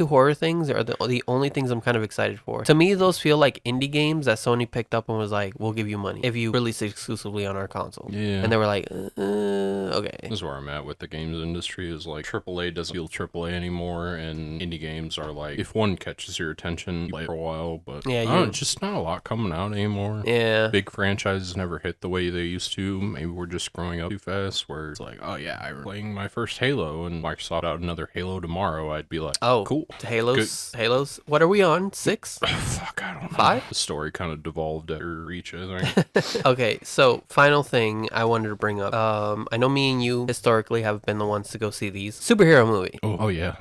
horror things are the only things I'm kind of excited for. To me, those feel like indie games that Sony picked up and was like, we'll give you money if you release it exclusively on our console. Yeah. And they were like, okay. This is where I'm at with the games industry is like AAA doesn't feel AAA anymore, and indie games are like, if one catches your attention, you play it for a while, but just not a lot coming out anymore. Yeah. Big franchises never hit the way they used to. Maybe we're just growing up too fast where it's like, oh yeah, I'm playing my first Halo, and Microsoft out another Halo tomorrow. I'd be like, oh, cool. Halos. What are we on? 6? Fuck, I don't know. 5? The story kind of devolved at Reach, I think. Okay, so final thing I wanted to bring up. I know me and you historically have been the ones to go see these. Superhero movie. Oh yeah.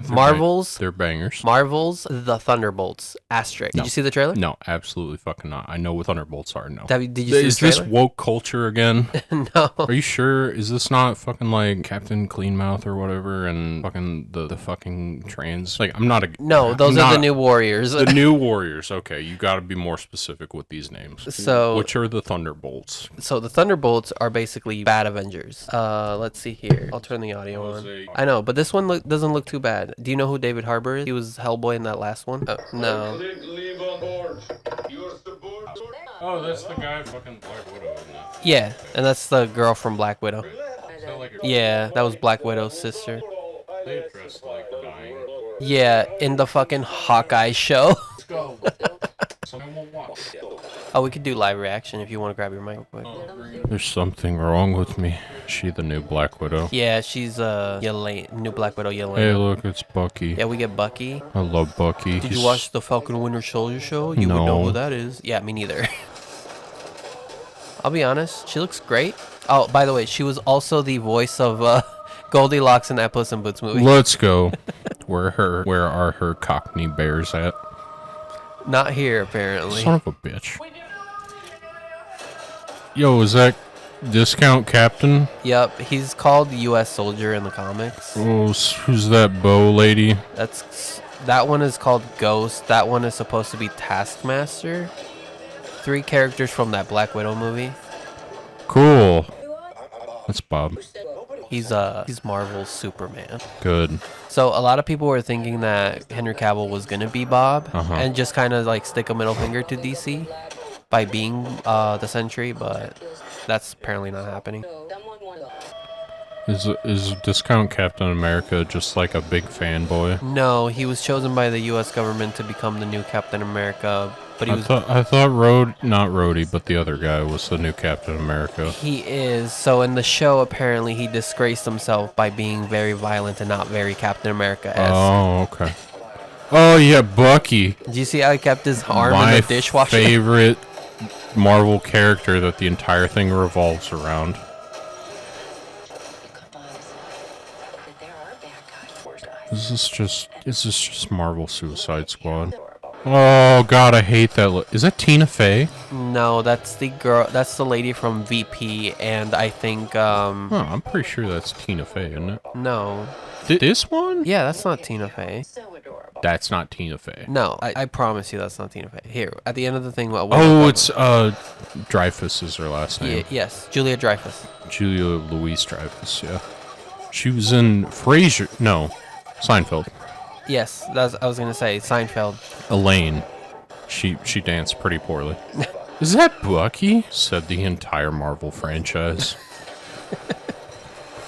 They're bangers. Marvel's The Thunderbolts. Asterisk. Did you see the trailer? No, absolutely fucking not. I know what Thunderbolts are. No. Did you see the trailer? Is this woke culture again? No. Are you sure? Is this not fucking like Captain Cleanmouth or whatever and fucking the fucking trans? Like, I'm not a... No, those are the new Warriors. The new Warriors. Okay, you gotta be more specific with these names. So... Which are the Thunderbolts? So the Thunderbolts are basically bad Avengers. Let's see here. I'll turn the audio on. I know, but this one doesn't look too bad. Do you know who David Harbour is? He was Hellboy in that last one. No. Leave on board. Oh, that's the guy fucking Black Widow, isn't it? Yeah, and that's the girl from Black Widow. Like yeah, that was Black Widow's sister. They dressed like dying. Yeah, in the fucking Hawkeye show. Let's go. Someone will watch. Oh, we could do live reaction if you want to grab your mic real quick. There's something wrong with me. She the new Black Widow. Yeah, she's Yelena, new Black Widow Yelena. Hey, look, it's Bucky. Yeah, we get Bucky. I love Bucky. Did you watch the Falcon and Winter Soldier show? You would know who that is. Yeah, me neither. I'll be honest, she looks great. Oh, by the way, she was also the voice of Goldilocks in that Puss in Boots movie. Let's go. Where are her Cockney bears at? Not here, apparently. Son of a bitch. Yo, is that Discount Captain? Yep, he's called U.S. Soldier in the comics. Oh, who's that bow lady? That one is called Ghost. That one is supposed to be Taskmaster. 3 characters from that Black Widow movie. Cool. That's Bob. He's Marvel's Superman. Good. So a lot of people were thinking that Henry Cavill was gonna be Bob and just kind of like stick a middle finger to DC by being the Sentry, but that's apparently not happening. Is Discount Captain America just like a big fanboy? No, he was chosen by the U.S. government to become the new Captain America, but I thought not Rhodey, but the other guy was the new Captain America. He is. So in the show, apparently he disgraced himself by being very violent and not very Captain America-esque. Oh, okay. Oh yeah, Bucky. Did you see how he kept his arm in My the dishwasher? favorite Marvel character that the entire thing revolves around. Is this just Marvel Suicide Squad? Oh god, I hate that. Is that Tina Fey? No, that's the girl. That's the lady from VP, and I think Oh, I'm pretty sure that's Tina Fey, isn't it? no. This one? Yeah, that's not Tina Fey. That's not Tina Fey. No, I promise you that's not Tina Fey. Here, at the end of the thing. Oh, it's Dreyfus is her last name. Yes, Julia Dreyfus. Julia Louise Dreyfus, yeah. She was in Frasier. No, Seinfeld. Yes, I was gonna say Seinfeld. Elaine. She danced pretty poorly. Is that Bucky? Said the entire Marvel franchise.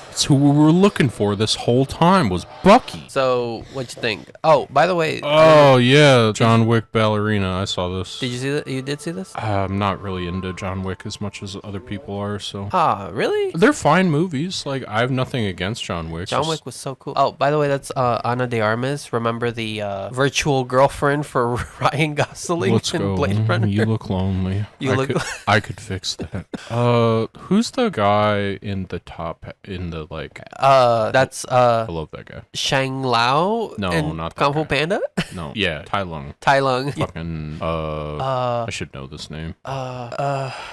That's who we were looking for this whole time, was Bucky. So, what'd you think? Oh, by the way. Oh, yeah, John Wick ballerina. I saw this. Did you see that? You did see this? I'm not really into John Wick as much as other people are, so. Ah, really? They're fine movies. Like, I have nothing against John Wick. John Wick was so cool. Oh, by the way, that's Ana de Armas. Remember the virtual girlfriend for Ryan Gosling Let's in go. Blade Runner? You look lonely. I could fix that. Who's the guy in the top, in the, like... That's I love that guy. Shang Lao. No, in not that Kung Fu guy. Panda. No, yeah, Tai Lung. Tai Lung. Fucking, I should know this name.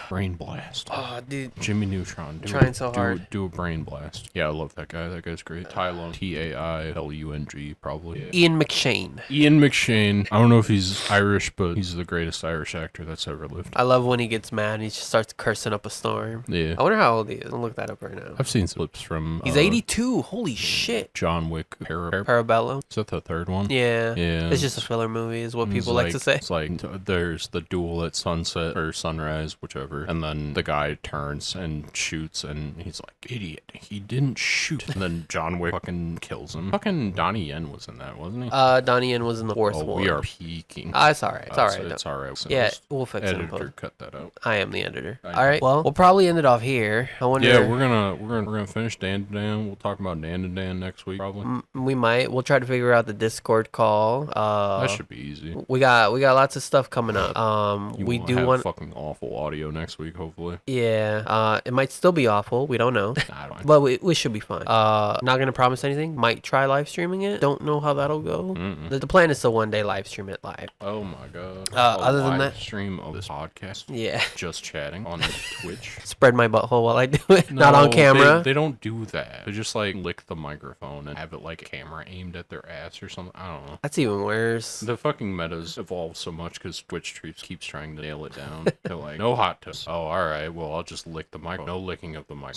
Brain Blast. Oh, dude. Jimmy Neutron. Trying so hard. Do a Brain Blast. Yeah, I love that guy. That guy's great. Tai Lung. Tailung, probably. Yeah. Ian McShane. Ian McShane. I don't know if he's Irish, but he's the greatest Irish actor that's ever lived. I love when he gets mad and he just starts cursing up a storm. Yeah. I wonder how old he is. I'll look that up right now. I've seen clips from... He's 82. Holy shit. John Wick. Parabellum. Is that the third one? Yeah. Yeah. It's just a filler movie is what people like to say. It's like there's the duel at sunset or sunrise, whichever, and then the guy turns and shoots and he's like, idiot, he didn't shoot. And then John Wick fucking kills him. Fucking Donnie Yen was in that, wasn't he? Donnie Yen was in the fourth one. We are peaking. It's alright. It's alright. It's alright. Yeah, we'll fix it. Editor, cut that out. I am the editor. I know. Alright, well, we'll probably end it off here. I wonder. Yeah, we're gonna finish Dan to Dan. We'll talk about Dan to Dan next week, probably. We might. We'll try to figure out the Discord call. That should be easy. We got lots of stuff coming up. We do want fucking awful audio next week, hopefully. Yeah. It might still be awful. We don't know. But we should be fine. Not gonna promise anything. Might try live streaming it. Don't know how that'll go. The plan is to one day live stream it live. Oh my god. Other than that, stream of this podcast. Yeah. Just chatting on Twitch. Spread my butthole while I do it. Not on camera. They don't do that. They just like lick the microphone and have it like a camera aimed at their ass or something. I don't know. That's even worse. The fucking metas evolved so much because Twitch keeps trying to nail it down. They're like, no hot tubs. Oh, alright. Well, I'll just lick the mic. No licking of the mic.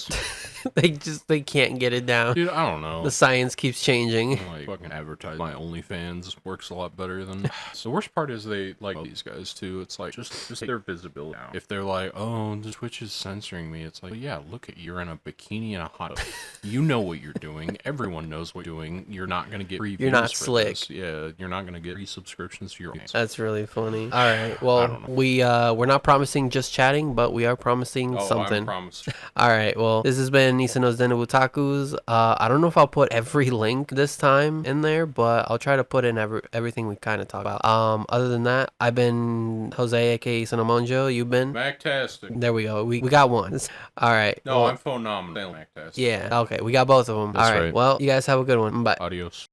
they can't get it down. Dude, I don't know. The science keeps changing. Like, fucking advertise my OnlyFans works a lot better than... The worst part is they like these guys too. It's like, just their visibility down. If they're like, oh, the Twitch is censoring me, it's like, yeah, look at you're in a bikini and a hot tub. You know what you're doing. Everyone knows what you're doing. You're not gonna get free. You're not views for slick. this. Yeah, you're not gonna get free subscriptions to your games. That's really funny. All right. I Well, don't know. we're not promising just chatting, but we are promising Oh, something. I promise. All right. Well, this has been Nisano's Den of Otakus. I don't know if I'll put every link this time in there, but I'll try to put in everything we kind of talk about. Other than that, I've been Jose, aka Sonomonjo. You've been. Mactastic. There we go. We got one. All right. No, well, I'm phenomenal. Mactastic. Yeah. Okay. We got both of them. That's All right. right. Well, you guys have a good one. Bye. Adios.